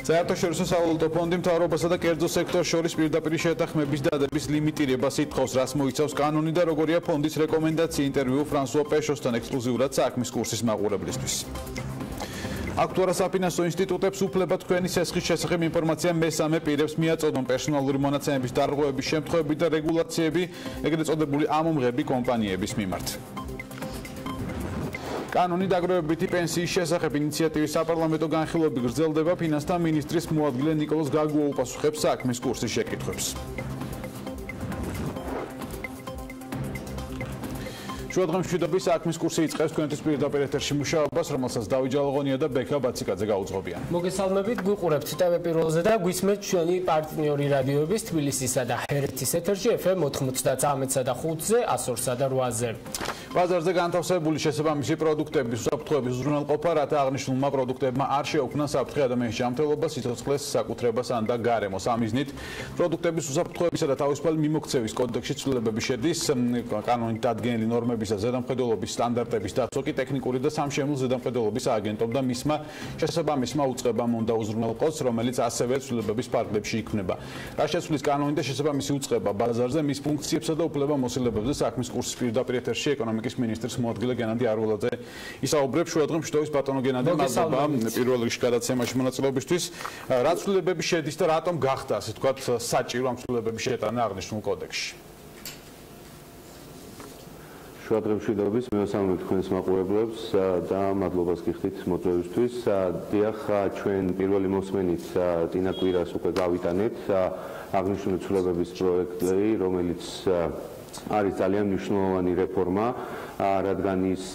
საერთაშორისო სავალუტო ფონდი მთავრობასა და კერძო სექტორს შორის პირდაპირ შეთანხმების დადების ლიმიტირებას ითხოვს, რას მოიცავს კანონი და როგორია ფონდის რეკომენდაცია. ინტერვიუ ფრანსუა პეშოსთან ექსკლუზიურად საქმის კურსის მაყურებლისთვის. აქტუარა საფინანსო ინსტიტუტებს უფლება თქვენი სესხის შესახებ ინფორმაცია მესამე პირებს მიაწოდონ პერსონალური მონაცემების დარღვევების შემთხვევები და რეგულაციები ეგრეთ წოდებული ამომღები კომპანიების მიმართ. კანონი დაგროვებითი პენსიის შესახებ ინიციატივის საპარლამენტო განხილვები გრძელდება. ფინანსთა მინისტრის მოადგილე ნიკოლოზ გაგუა უპასუხებს საქმის კურსის შეკითხვებს. შუადღემშვიდობის საქმის კურსი იწყებს თქვენთვის პირდაპირ ეთერში მუშაობას, რომელსაც დავით ჯალაღონია და ბექა ბაციკაძე გაუძღობიან. მოგესალმებით, გვიყურებთ TV პირველზე და გვისმენთ ჩვენი პარტნიორი რადიოების თბილისისა და ჰერეთის ეთერში FM 99.3-სა და 5-ზე, 102-სა და 8-ზე. ბაზარზე განთავსებული შესაბამისი პროდუქტების უსაფრთხოების უზრუნველყოფა, რათა აღნიშნულმა პროდუქტებმა არ შეუქმნას საფრთხე ადამიანის ჯანმრთელობას, სიცოცხლეს, საკუთრებას ან და გარემოს. ამ მიზნით პროდუქტების უსაფრთხოებისა და თავისუფალი მიმოქცევის კოდექსში ცვლილებები შედის. კანონით დადგენილი ნორმების და ზედამხედველობის სტანდარტების დაცვა კი ტექნიკური და სამშენებლო ზედამხედველობის ააგენტომ და მისმა შესაბამისმა უწყებამ უნდა უზრუნველყოს, რომელიც ასევე ცვლილებების ფარგლებში იქმნება. რა შეცვლის კანონი და შესაბამისი უწყება ბაზარზე მის ფუნქციებსა და უფლებამოსილებებზე საქმის კურსის პირდაპირ ეთერში ეკონომიკის მინისტრის მოადგილე გენადი არულაძე ისაუბრებს. შუადღემშვიდობის ბატონო გენადი, მადლობა პირველ რიგში გადაცემაში მონაწილეობისთვის. რა ცვლილებები შედის და რატომ გახდა, ასე ვთქვათ, საჭირო ამ ცვლილებების შეტანა აღნიშნულ კოდექსში? შუადღემშვიდობის მივესალმებით თქვენს მაყურებლებს და მადლობას გიხდით მოწვევისთვის. დიახ, ჩვენ პირველი მოსმენით წინა კვირას უკვე გავიტანეთ აღნიშნული ცვლილებების პროექტი, რომელიც არის ძალიან მნიშვნელოვანი რეფორმა, რადგან ის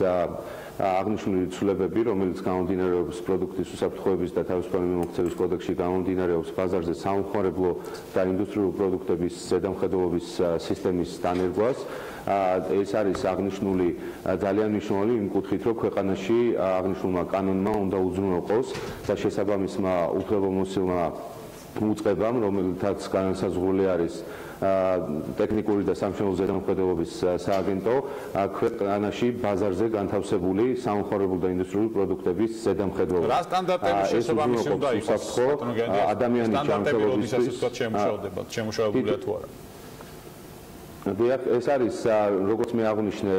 აღნიშნული ცვლილებები, რომელიც გამომდინარეობს პროდუქტის უსაფრთხოების და თავისუფალი მიმოქცევის კოდექსში გამომდინარეობს ბაზარზე საომხმარებლო და ინდუსტრიული პროდუქტების ზედამხედველობის სისტემის დანერგვას. ეს არის აღნიშნული ძალიან მნიშვნელოვანი იმ კუთხით, რომ ქვეყანაში აღნიშნულმა კანონმა უნდა უზრუნველყოს და შესაბამისმა უფლებამოსილმა უწყებამ, რომელთაც განსაზღვრული არის ტექნიკური და სამშენებლო ზედამხედველობის სააგენტო, ქვეყანაში ბაზარზე განთავსებული საომხმარებლო და ინდუსტრიული პროდუქტების ზედამხედველობა. რა სტანდარტების შესაბამისი უნდა იყოს? ადამიანის ჯანმრთელობისთვის შემუშავებულია თუ არა? დიახ, ეს არის, როგორც მე აღვნიშნე,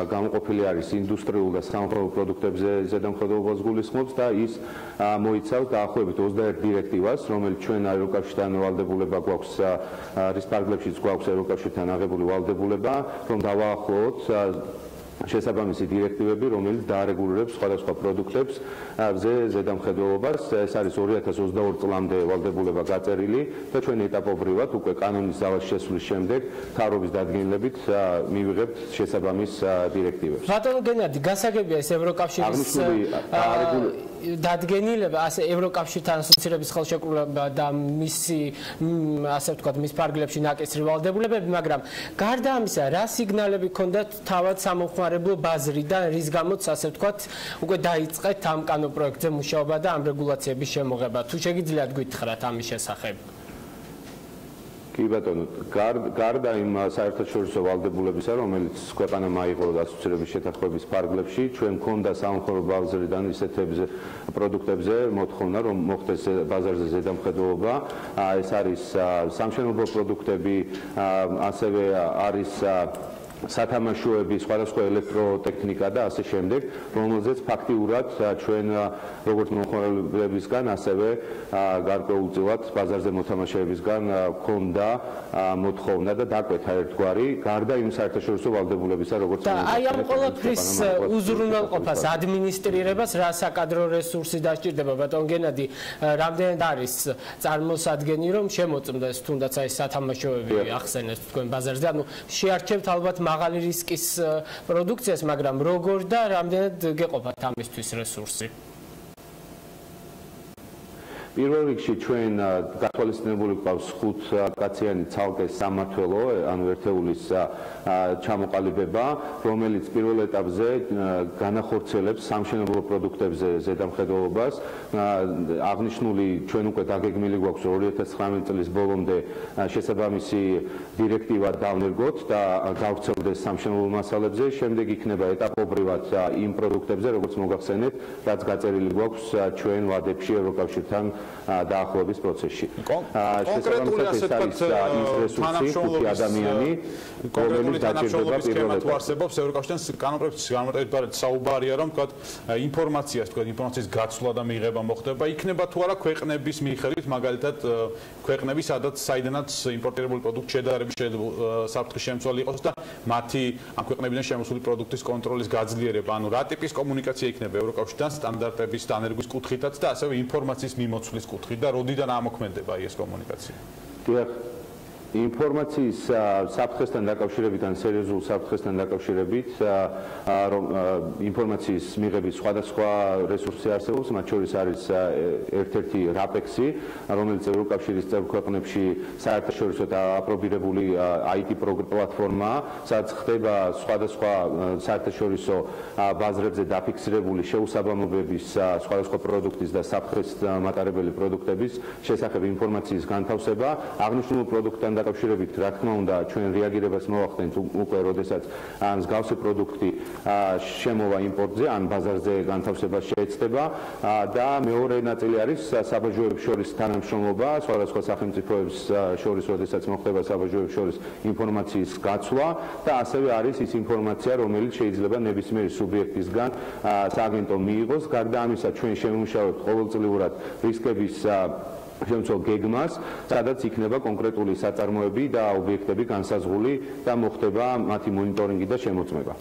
გამოყოფილი არის ინდუსტრიულ და საომხმარებლო პროდუქტებზე ზედამხედველობას გულისხმობს და ის მოიცავს დაახლოებით 21 დირექტივას, რომელიც ჩვენ ევროკავშირთან ვალდებულება გვაქვს, რის ფარგლებშიც გვაქვს ევროკავშირთან აღებული ვალდებულება, რომ დავაახლოოთ შესაბამისი დირექტივები, რომელიც დაარეგულირებს სხვადასხვა პროდუქტებს ზედამხედველობას. ეს არის 2022 წლამდე ვალდებულება გაწერილი და ჩვენ ეტაპობრივად უკვე კანონის ძალაში შესვლის შემდეგ მთავრობის დადგენილებით მივიღებთ შესაბამის დირექტივებს. ბატონო გენადი, გასაგებია ეს ევროკავშირის დადგენილება, ასე ევროკავშირთან ასოცირების ხელშეკრულება და მისი, ასე ვთქვათ, მის ფარგლებში ნაკისრი ვალდებულებები, მაგრამ გარდა ამისა, რა სიგნალები ჰქონდათ თავად სამომხმარებლო ბაზრიდან, რის გამოც, ასე ვთქვათ, უკვე დაიწყეთ ამ კანონპროექტზე მუშაობა და ამ რეგულაციების შემოღება. თუ შეგიძლიათ გითხრათ ამის შესახებ? კი ბატონო, გარდა იმ საერთაშორისო ვალდებულებისა, რომელიც ქვეყანამ აიღო ასოცირების შეთანხმების ფარგლებში, ჩვენ მქონდა საომხმარებლო ბაზრიდან ისეთებზე პროდუქტებზე მოთხოვნა, რომ მოხდეს ბაზარზე ზედამხედველობა. ეს არის სამშენებლო პროდუქტები, ასევე არის სათამაშოები, სხვადასხვა ელექტროტექნიკა და ასე შემდეგ, რომელზეც ფაქტიურად ჩვენ როგორც მომხმარებლებისგან, ასევე გარკვეულწილად ბაზარზე მოთამაშეებისგან ქონდა მოთხოვნა და დაკვეთა ერთგვარი, გარდა იმ საერთაშორისო ვალდებულებისა, როგორც და აი ამ ყველაფრის უზრუნველყოფას, ადმინისტრირებას რა საკადრო რესურსი დასჭირდება, ბატონ გენადი, რამდენად არის წარმოსადგენი, რომ შემოწმდეს თუნდაც აი სათამაშოები ახსენეთ თქვენ ბაზარზე, ანუ შეარჩევთ ალბათ მაღალი რისკის პროდუქციას, მაგრამ როგორ და რამდენად გეყოფათ ამისთვის რესურსი? პირველ რიგში ჩვენ გათვალისწინებული გვყავს 5 კაციანი ცალკე სამმართველო, ანუ ერთეულის ჩამოყალიბება, რომელიც პირველ ეტაპზე განახორციელებს სამშენებლო პროდუქტებზე ზედამხედველობას. აღნიშნული ჩვენ უკვე დაგეგმილი გვაქვს 2019 წლის ბოლომდე შესაბამისი დირექტივა დავნერგოთ და გავქცევდეს სამშენებლო მასალებზე. შემდეგ იქნება ეტაპობრივად იმ პროდუქტებზე, როგორც მოგახსენეთ, რაც გაწერილი გვაქვს ჩვენ ვადებში ევროკავშირთან დაახლოების პროცესში. კონკრეტული ასე ვთქვათ თანამშრომლობის ადამიანი, რომელიც დაჭირდება პირველად არსებობს ევროკავშირის კანონმდებლობით საუბარია, რომ ვთქვათ ინფორმაციის გაცვლა და მიღება მოხდება, იქნება თუ არა ქვეყნების მიხედვით, მაგალითად ქვეყნები, საიდანაც იმპორტირებული პროდუქტი შედარებით საფრთხის შემცველი იყოს და მათი ამ ქვეყნებიდან შემოსული პროდუქტის კონტროლის გაძლიერება, ანუ რა ტიპის კომუნიკაცია იქნება ევროკავშირთან სტანდარტების დანერგვის კუთხითაც და ასევე ინფორმაციის მიმოცვლის კუთხით და როდიდან ამოქმედება ეს კომუნიკაცია? ინფორმაციის საფრთხესთან დაკავშირებით ან სერიოზულ საფრთხესთან დაკავშირებით რომ ინფორმაციის მიღების სხვადასხვა რესურსი არსებობს, მათ შორის არის ერთ-ერთი RAPEX-ი, რომელიც ევროკავშირის წევრ ქვეყნებში საერთაშორისო და აპრობირებული IT პლატფორმაა, სადაც ხდება სხვადასხვა საერთაშორისო ბაზრებზე დაფიქსირებული შეუსაბამობების სხვადასხვა პროდუქტის და საფრთხეს მატარებელი პროდუქტების შესახებ ინფორმაციის განთავსება, აღნიშნულ პროდუქტთან დაკავშირებით, რა თქმა უნდა, ჩვენ რეაგირებას მოვახდენთ უკვე, როდესაც მსგავსი პროდუქტი შემოვა იმპორტზე, ან ბაზარზე განთავსება შეეცდება და მეორე ნაწილი არის საბაჟოებს შორის თანამშრომლობა, სხვადასხვა სახელმწიფოებს შორის, როდესაც მოხდება საბაჟოებს შორის ინფორმაციის გაცვლა და ასევე არის ის ინფორმაცია, რომელიც შეიძლება ნებისმიერი სუბიექტისგან სააგენტო მიიღოს. გარდა ამისა, ჩვენ შევიმუშავებთ ყოველწლიურად რისკების შემცველ გეგმას, სადაც იქნება კონკრეტული საწარმოები და ობიექტები განსაზღვრული და მოხდება მათი მონიტორინგი და შემოწმება.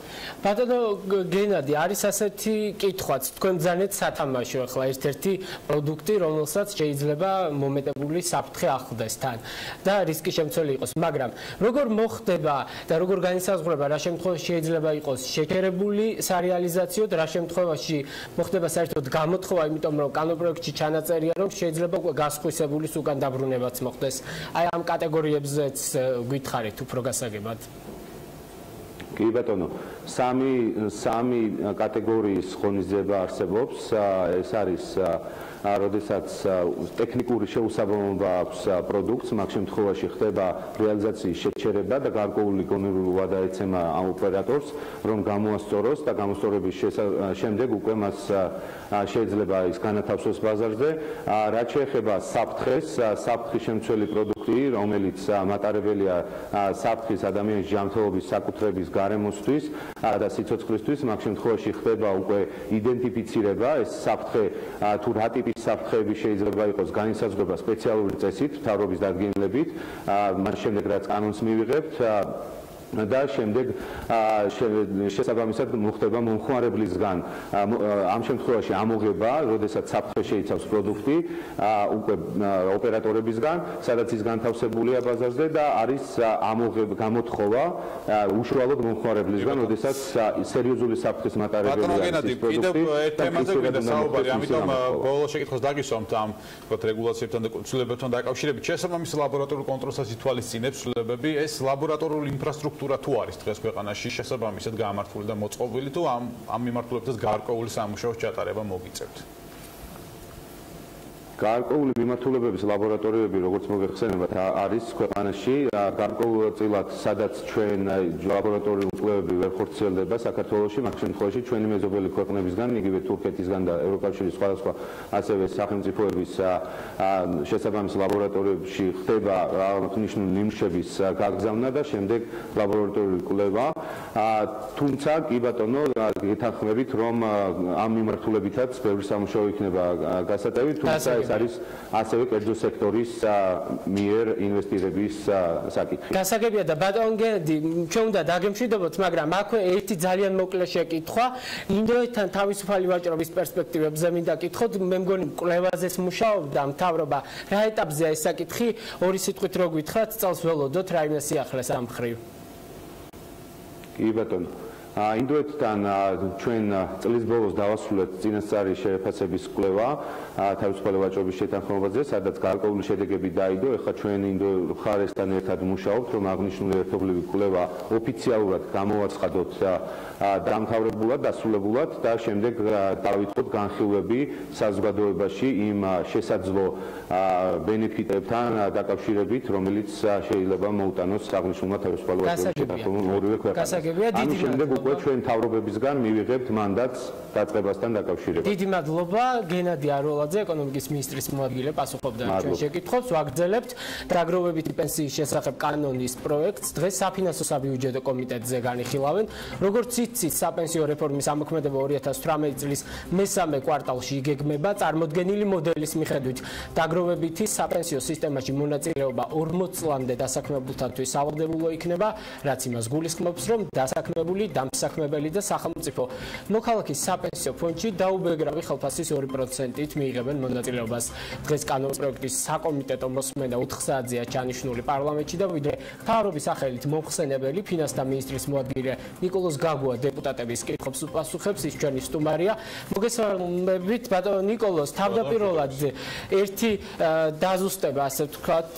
ბატონო გენადი, არის ასეთი კითხვაც, თქვენ ძალიან სათამაშო ახლა ერთ-ერთი პროდუქტი, რომელსაც შეიძლება მომეტებული საფრთხე ახლდეს თან და რისკი შემცველი იყოს, მაგრამ როგორ მოხდება და როგორ განისაზღვრება, რა შემთხვევაში შეიძლება იყოს შექერებული სარეალიზაციო და რა შემთხვევაში მოხდება საერთოდ გამოთხოვა, იმიტომ რომ კანონპროექტში ჩანაწერია, რომ შეიძლება უკვე გასხვისებული სულ დაბრუნებაც მოხდეს. აი ამ კატეგორიებზეც გითხარით უფრო გასაგებად. კი ბატონო, სამი კატეგორიის ღონისძიება არსებობს. ეს არის როდესაც ტექნიკური შეუსაბამობა აქვს პროდუქტს, მაგ შემთხვევაში ხდება რეალიზაციის შეჩერება და გარკვეული გონივრული ვადა ეცემა ამ ოპერატორს, რომ გამოასწოროს და გამოსწორების შემდეგ უკვე მას შეიძლება ის განათავსოს ბაზარზე. რაც შეეხება საფრთხეს, საფრთხის შემცველი პროდუქტი, რომელიც მატარებელია საფრთხის ადამიანის ჯანმრთელობის საკუთრების გარემოსთვის და სიცოცხლისთვის, მაგ შემთხვევაში ხდება უკვე იდენტიფიცირება, ეს საფრთხე თუ რა ტიპის საფრთხეები შეიძლება იყოს, განისაზღვრება სპეციალური წესით, მთავრობის დადგენილებით, მას შემდეგ რაც კანონს მივიღებთ და შემდეგ შესაბამისად მოხდება მომხმარებლისგან ამ შემთხვევაში ამოღება, როდესაც საფრთხე შეიცავს პროდუქტი უკვე ოპერატორებისგან, სადაც ის განთავსებულია ბაზარზე და არის ამოღება, გამოთხოვა უშუალოდ მომხმარებლისგან, როდესაც სერიოზული საფრთხის მატარებელი არის ეს პროდუქტი. კიდევ ერთ თემაზე გვინდა საუბარი, ამიტომ ბოლოს შეკითხვას დაგისვამთ ამ რეგულაციებთან და ცვლილებებთან დაკავშირებით. შესაბამისი ლაბორატორიულ კონტროლსაც ითვალისწინებს ცვლილებები, ეს ლაბორატორიული ინფრასტრუქტურა თუ არის დღეს ქვეყანაში შესაბამისად გამართული და მოწყობილი თუ ამ მიმართულებითაც გარკვეული სამუშაოს ჩატარება მოგიწევთ? გარკვეული მიმართულებების ლაბორატორიები, როგორც მოგეხსენებათ, არის ქვეყანაში გარკვეულწილად, სადაც ჩვენ ლაბორატორიული კვლევები ვერ ხორციელდება საქართველოში, მაგ შემთხვევაში ჩვენი მეზობელი ქვეყნებისგან, იგივე თურქეთისგან და ევროკავშირის სხვადასხვა ასევე სახელმწიფოების შესაბამის ლაბორატორიებში ხდება აღნიშნული ნიმუშების გაგზავნა და შემდეგ ლაბორატორიული კვლევა. თუმცა კი ბატონო, გეთანხმებით, რომ ამ მიმართულებითაც ბევრი სამუშაო იქნება გასატევი, თუმცა ეს არის ასევე კერძო სექტორის მიერ ინვესტირების საკითხი. გასაგებია და ბატონ გენადი, ჩვენ უნდა დაგემშვიდობოთ, მაგრამ აქვე ერთი ძალიან მოკლე შეკითხვა, ინდოეთთან თავისუფალი ვაჭრობის პერსპექტივებზე მინდა კითხოთ, მე მგონი კვლევაზეც მუშაობდა მთავრობა, რა ეტაპზეა ეს საკითხი, ორი სიტყვით რო გითხრათ, წელს ველოდოთ რაიმე სიახლეს ამ მხრივ. კი ბატონო, ინდოეთთან ჩვენ წლის ბოლოს დავასრულეთ წინასწარი შეფასების კვლევა თავისუფალი ვაჭრობის შეთანხმებაზე, სადაც გარკვეული შედეგები დაიდო. ეხლა ჩვენ ინდოელ მხარესთან ერთად მუშაობთ, რომ აღნიშნული ერთობლივი კვლევა ოფიციალურად გამოვაცხადოთ დამთავრებულად, დასრულებულად და შემდეგ დავიწყოთ განხილვები საზოგადოებაში იმ შესაძლო ბენეფიტებთან დაკავშირებით, რომელიც შეიძლება მოუტანოს აღნიშნულმა თავისუფალი ვაჭრობის შეთანხმებამ ორივე ქვეყანას. გასაგებია, დიდი მადლობა. უკვე ჩვენ თავრობებისგან მივიღებთ მანდატს დაწყებასთან დაკავშირებით. დიდი მადლობა გენადი აროლაძე, ეკონომიკის მინისტრის მოადგილე, პასუხობდა ჩვენ შეკითხვებს. ვაგრძელებთ დაგროვებითი პენსიის შესახებ კანონის პროექტს. დღეს საფინანსო საბიუჯეტო კომიტეტზე განიხილავენ. როგორც იცით, საპენსიო რეფორმის ამოქმედება 2018 წლის მესამე კვარტალში იგეგმება. წარმოდგენილი მოდელის მიხედვით დაგროვებითი საპენსიო სისტემაში მონაწილეობა 40 წლამდე დასაქმებულთათვის სავალდებულო იქნება, რაც იმას გულისხმობს, რომ დასაქმებული, დამსაქმებელი და სახელმწიფო მოქალაქის საპენსიო ფონდში დაუბეგრავი ხელფასის 2%-ით მიიღებენ მონაწილეობას. დღეს კანონპროექტის საკომიტეტო მოსმენა 4 საათზეა ჩანიშნული პარლამენტში და ვიდრე მთავრობის სახელით მომხსენებელი ფინანსთა მინისტრის მოადგილე ნიკოლოზ გაგუა დეპუტატების კითხვებს უპასუხებს, ის ჩვენი სტუმარია. მოგესალმებით ბატონო ნიკოლოზ, თავდაპირველად ერთი დაზუსტება, ასე ვთქვათ,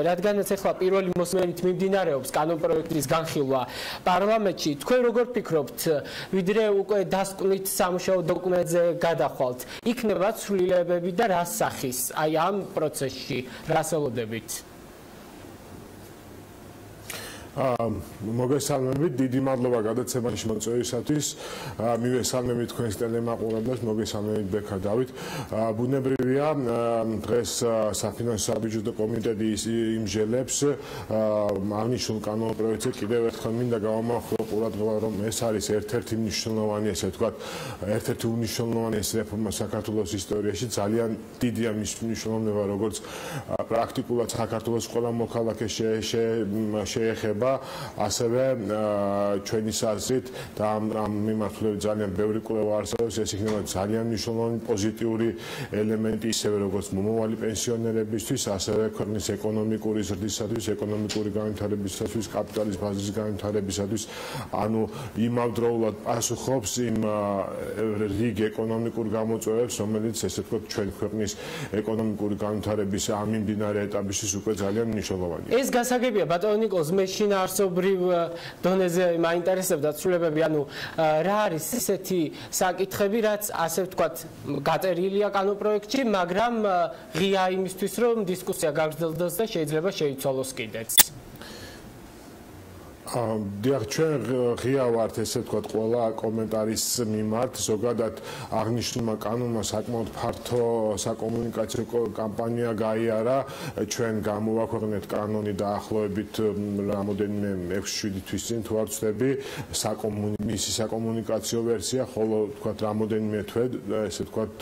რადგანაც ახლა პირველი მოსმენით მიმდინარეობს კანონპროექტის განხილვა პარლამენტში, თქვენ როგორ ფიქრობთ, ვიდრე უკვე დასკვნით სამუშაო დოკუმენტზე გადახვალთ, იქნება ცვლილებები და რა სახის აი ამ პროცესში, რას ელოდებით? მოგესალმებით, დიდი მადლობა გადაცემაში მოწვევისათვის. მივესალმებით თქვენს ტელემაყურებლებს, მოგესალმებით ბექა დავით. ბუნებრივია, დღეს საფინანსო საბიუჯეტო კომიტეტი იმსჯელებს აღნიშნულ კანონპროექტზე. კიდევ ერთხელ მინდა გავამახვილო ყურადღება, რომ ეს არის ერთ-ერთი მნიშვნელოვანი, ესე ვთქვათ, ერთ-ერთი უნიშნულოვანესი რეფორმა საქართველოს ისტორიაში. ძალიან დიდია მის მნიშვნელობა, როგორც პრაქტიკულად საქართველოს ყველა მოქალაქეს შეეხება. ასევე ჩვენი საზრით და ამ მიმართულებით ძალიან ბევრი კვლევა არსებობს, ეს იქნება ძალიან მნიშვნელოვანი პოზიტიური ელემენტი ისევე როგორც მომავალი პენსიონერებისთვის, ასევე ქვეყნის ეკონომიკური ზრდისათვის, ეკონომიკური განვითარებისათვის, კაპიტალის ბაზის განვითარებისათვის, ანუ იმავდროულად პასუხობს იმ რიგ ეკონომიკურ გამოწვევებს, რომელიც ესე ვთქვათ ჩვენ ქვეყნის ეკონომიკური განვითარების ამ მიმდინარე ეტაპისთვის უკვე ძალიან მნიშვნელოვანია. ეს გასაგებია ბატონო ნიკოლოზ, მე შინაარსობრივ დონეზე მაინტერესებდა ცვლილებები, ანუ რა არის ისეთი საკითხები, რაც ასე ვთქვათ გაწერილია კანონპროექტში, მაგრამ ღია იმისთვის, რომ დისკუსია გაგრძელდეს და შეიძლება შეიცვალოს კიდეც. დიახ, ჩვენ ღია ვართ, ესე ვთქვათ, ყველა კომენტარის მიმართ. ზოგადად აღნიშნულმა კანონმა საკმაოდ ფართო საკომუნიკაციო კამპანია გაიარა. ჩვენ გამოვაქვეყნეთ კანონი დაახლოებით რამოდენიმე 6-7 თვის წინ თუ არ ვცდები, მისი საკომუნიკაციო ვერსია, ხოლო ვთქვათ რამოდენიმე თვე, ესე ვთქვათ,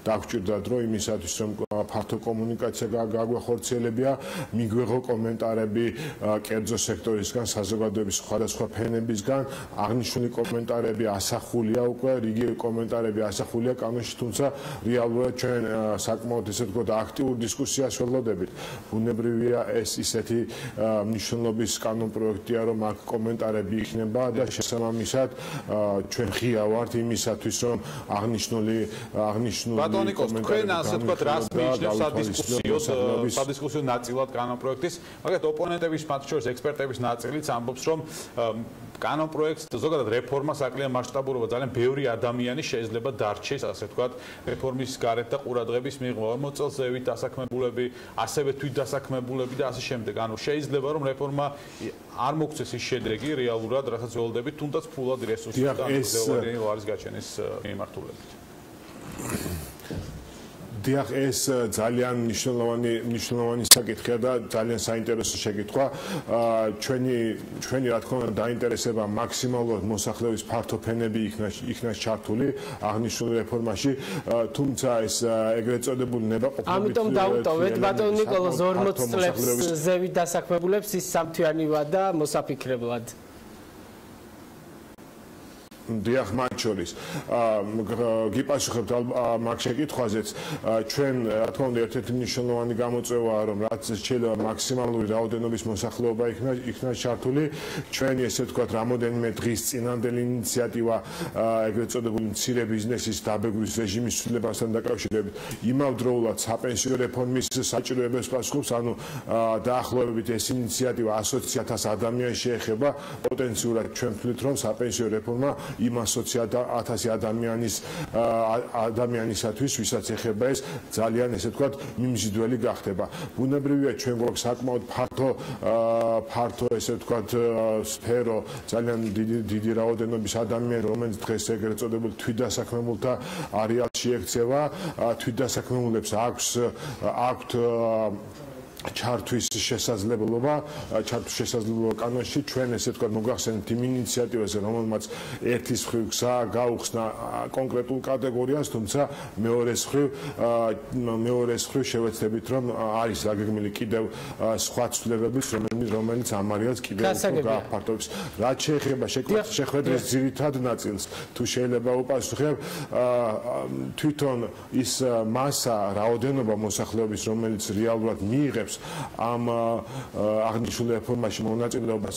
დაგვჭირდათ, რომ იმისათვის, რომ ფართო კომუნიკაცია გაგვახორციელებია, მიგვეღო კომენტარები კერძო სექტორისგან, საზოგადოების სხვადასხვა ფენებისგან. აღნიშნული კომენტარები ასახულია უკვე, რიგი კომენტარები ასახულია კანონში, თუმცა რეალურად ჩვენ საკმაოდ ესე ვთქვათ აქტიურ დისკუსიას ველოდებით. ბუნებრივია, ეს ისეთი მნიშვნელობის კანონპროექტია, რომ აქ კომენტარები იქნება და შესაბამისად ჩვენ ღია ვართ იმისათვის, რომ აღნიშნული ბატონო ნიკოლოზ, თქვენ ასე ვთქვათ რას მიიჩნევთ სადისკუსიო ნაწილად კანონპროექტის, მაგათ ოპონენტების, მათ შორის ექსპერტების ნაწილიც ამბობს, რომ კანონპროექტს ზოგადად რეფორმას აკლია მასშტაბურობა, ძალიან ბევრი ადამიანი შეიძლება დარჩეს, ასე ვთქვათ, რეფორმის გარეთ და ყურადღების მიღმა 40 წელს ზევით დასაქმებულები, ასევე თვით დასაქმებულები და ასე შემდეგ. ანუ შეიძლება რომ რეფორმა არ მოგცეს ის შედეგი რეალურად, რასაც ველოდებით, თუნდაც ფულად რესურსი და ძალიანი არის გაჩენის მიმართულებით. დიახ, ეს ძალიან მნიშვნელოვანი საკითხია და ძალიან საინტერესო შეკითხვა. ჩვენი რა თქმა უნდა დაინტერესება მაქსიმალურად მოსახლეობის ფართო ფენები იქნა ჩართული აღნიშნულ რეფორმაში, თუმცა ეს ეგრეთ წოდებული ნებაყოფლობით. ამიტომ დავუტოვეთ ბატონო ნიკოლოზ 40 წლებს ზევით დასაქმებულებს ის სამთვიანივა და მოსაფიქრებლად. დიახ, მათ შორის გიპასუხებთ მაგ შეკითხვაზეც. ჩვენ რა თქმა უნდა ერთ-ერთი მნიშვნელოვანი გამოწვევაა, რომ რაც შეიძლება მაქსიმალური რაოდენობის მოსახლეობა იქნა ჩართული. ჩვენი ესე ვთქვათ რამოდენიმე დღის წინანდელი ინიციატივა ეგრეთ წოდებული მცირე ბიზნესის დაბეგვის რეჟიმის ცვლილებასთან დაკავშირებით იმავდროულად საპენსიო რეფორმის საჭიროებებს პასუხობს, ანუ დაახლოებით ეს ინიციატივა 120,000 ადამიანს შეეხება. პოტენციურად ჩვენ ვთვლით, რომ საპენსიო რეფორმა იმ 120,000 ადამიანისათვის, ვისაც ეხება ეს ძალიან ესე ვთქვათ მიმზიდველი გახდება. ბუნებრივია ჩვენ გვაქვს საკმაოდ ფართო ესე ვთქვათ სფერო, ძალიან დიდი რაოდენობის ადამიანი, რომელიც დღეს ეგრეთ წოდებული თვითდასაქმებულთა არეალში ექცევა, თვითდასაქმებულებს აქვთ ჩართვის შესაძლებლობა კანონში ჩვენ ესე ვთქვათ მოგახსენებთ იმ ინიციატივაზე, რომელმაც ერთის მხრივ გზა გაუხსნა კონკრეტულ კატეგორიას, თუმცა მეორეს მხრივ შევეცდებით, რომ არის დაგეგმილი კიდევ სხვა ცვლილებები, რომელიც ამ არეალს კიდევ უფრო გააფართოვებს. რაც შეეხება შეხვედრის ძირითად ნაწილს, თუ შეიძლება უპასუხებ, თვითონ ის მასა, რაოდენობა მოსახლეობის, რომელიც რეალურად მიიღებს ამ აღნიშნულ რეფორმაში მონაწილეობას,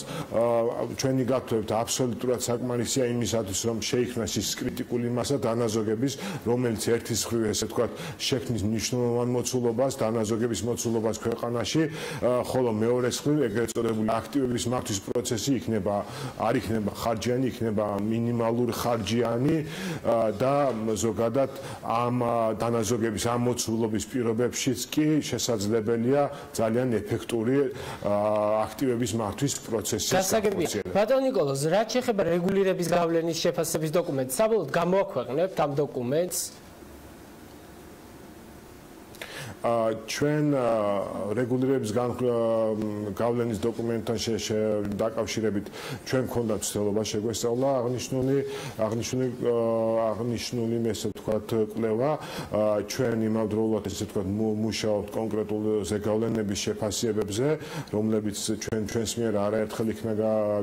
ჩვენი გათხოვებით აბსოლუტურად საკმარისია იმისათვის, რომ შეიქმნას ის კრიტიკული მასა დანაზოგების, რომელიც ერთის მხრივ ესე ვთქვათ შექმნის მნიშვნელოვან მოცულობას, დანაზოგების მოცულობას ქვეყანაში, ხოლო მეორეს მხრივ ეგრეთ წოდებული აქტივების მართვის პროცესი არ იქნება ხარჯიანი, იქნება მინიმალური ხარჯიანი და ზოგადად ამ დანაზოგების ამ მოცულობის პირობებშიც კი შესაძლებელია ძალიან ეფექტური აქტივების მართვის პროცესი. გასაგებია. ბატონ ნიკოლოზ, რაც შეეხება რეგულირების გავლენის შეფასების დოკუმენტს, საბოლოოდ გამოაქვეყნებთ ამ დოკუმენტს? ჩვენ რეგულირების გავლენის დოკუმენტთან დაკავშირებით ჩვენ გქონდა ცდილობა შეგვესწავლა აღნიშნული ესე ვთქვათ კვლევა. ჩვენ იმავდროულად ესე ვთქვათ მუშაობთ კონკრეტულ ზეგავლენების შეფასებებზე, რომლებიც ჩვენს მიერ არაერთხელ იქნა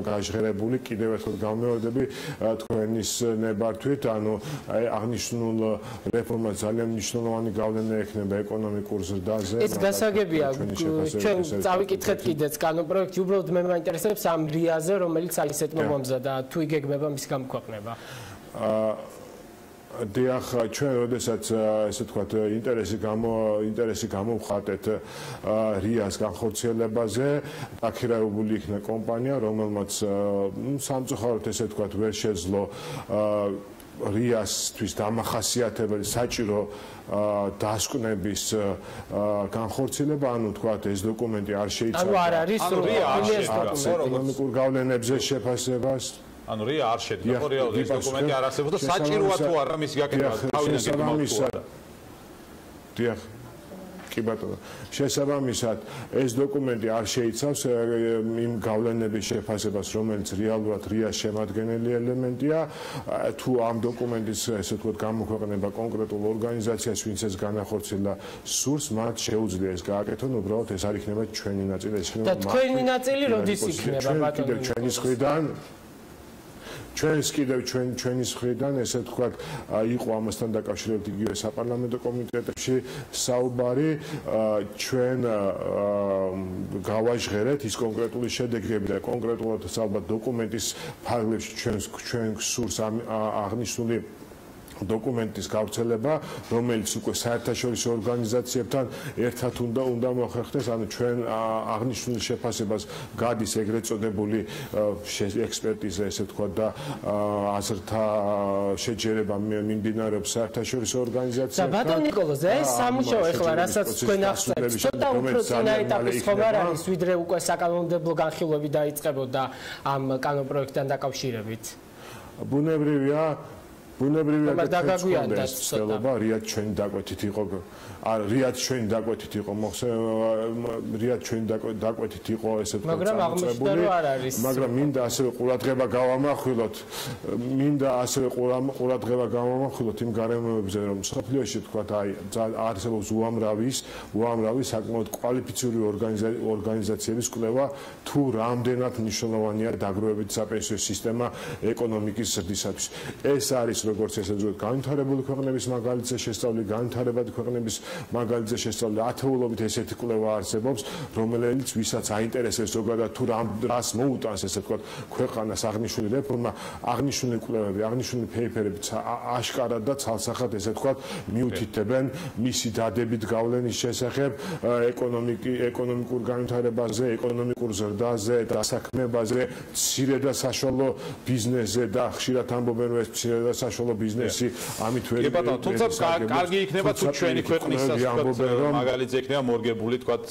გაჟღერებული. კიდევ ერთხელ გამეორდები თქვენის ნებართვით, ანუ აღნიშნულ რეფორმას ძალიან მნიშვნელოვანი გავლენა ექნება ეკონომიკურ ზრდაზე. ეს გასაგებია, ჩვენ წავიკითხეთ კიდეც კანონპროექტი, უბრალოდ მე მაინტერესებს ამ რიაზე, რომელიც აი ესეთ მომამზადა, თუ იგეგმება მის გამოქვეყნება. დიახ, ჩვენ როდესაც ესე ვთქვათ ინტერესი გამოვხატეთ რიას განხორციელებაზე, აქირაებული იქნა კომპანია, რომელმაც სამწუხაროდ ესე ვთქვათ ვერ შეძლო რიასთვის დამახასიათებელი საჭირო დასკვნების განხორციელება, ანუ თქვათ ეს დოკუმენტი არ შეიცავს. ანუ არ არის ეკონომიკურ გავლენებზე შეფასებას. ანუ რია არ შედგება, ხო რეალურად ეს დოკუმენტი არ არსებობს და საჭიროა თუ არა მის გაკეთება თავიდან გეკმაუთ. დიახ. კი ბატონო, შესაბამისად ეს დოკუმენტი არ შეიცავს იმ გავლენების შეფასებას, რომელიც რეალურად რიას შემადგენელი ელემენტია. თუ ამ დოკუმენტის ესე ვთქვათ გამოქვეყნება კონკრეტულ ორგანიზაციას, ვინც ეს განახორციელა სურს, მათ შეუძლია ეს გააკეთონ, უბრალოდ ეს არ იქნება ჩვენი ნაწილი, ეს იქნება და თქვენი ნაწილი როდის იქნება ბატონო? ჩვენი მხრიდან ჩვენს კიდევ ჩვენი მხრიდან ესე ვთქვათ იყო ამასთან დაკავშირებით იგივე საპარლამენტო კომიტეტებში საუბარი, ჩვენ გავაჟღერეთ ის კონკრეტული შედეგები და კონკრეტულად ალბათ დოკუმენტის ფარგლებში ჩვენ გსურს აღნიშნული დოკუმენტის გავრცელება, რომელიც უკვე საერთაშორისო ორგანიზაციებთან ერთად უნდა მოხერხდეს, ანუ ჩვენ აღნიშნულ შეფასებას გადის ეგრეთ წოდებული ექსპერტიზა, ესე ვთქვათ და აზრთა შეჯერება მიმდინარეობს საერთაშორისო ორგანიზაციებთან. და ბატონ ნიკოლოზ, ეს სამუშაო ეხლა რასაც თქვენ ახსენებთ, ცოტა უფრო წინა ეტაპის ხომ არ არის, ვიდრე უკვე საკანონმდებლო განხილვები დაიწყებოდა ამ კანონპროექტთან დაკავშირებით? ბუნებრივია დაგაგვიანდა ცდილობა რიად ჩვენი დაკვეთით იყო ესე ვთქვათ წარმოწებული, მაგრამ მინდა ასევე ყურადღება გავამახვილოთ იმ გარემოებებზე, რომ მსოფლიოში თქვათ აი არსებობს უამრავი საკმაოდ კვალიფიციური ორგანიზაციების კვლევა, თუ რამდენად მნიშვნელოვანია დაგროვებით საპენსიო სისტემა ეკონომიკის ზრდისათვის. ეს არის როგორც ესე ვთქვათ, განვითარებული ქვეყნების მაგალითზე შესწავლილი, განვითარებადი ქვეყნების მაგალითზე შესწავლილი ათეულობით ესეთი კვლევა არსებობს, რომელიც ვისაც აინტერესებს ზოგადად თუ რას მოუტანს ესე ვთქვათ ქვეყანას აღნიშნული რეფორმა, აღნიშნული კვლევები, აღნიშნული პეიპერები აშკარად და ცალსახად ესე ვთქვათ მიუთითებენ მისი დადებით გავლენის შესახებ ეკონომიკურ განვითარებაზე, ეკონომიკურ ზრდაზე, დასაქმებაზე, მცირე და საშუალო ბიზნესზე და ხშირად ამბობენ რომ ეს მცირე და საშუალო ბიზნესი ამით ვერ იბატონო, თუმცა კარგი იქნება თუ ჩვენი ქვეყნის მაგალითზე იქნება მორგებული თქვათ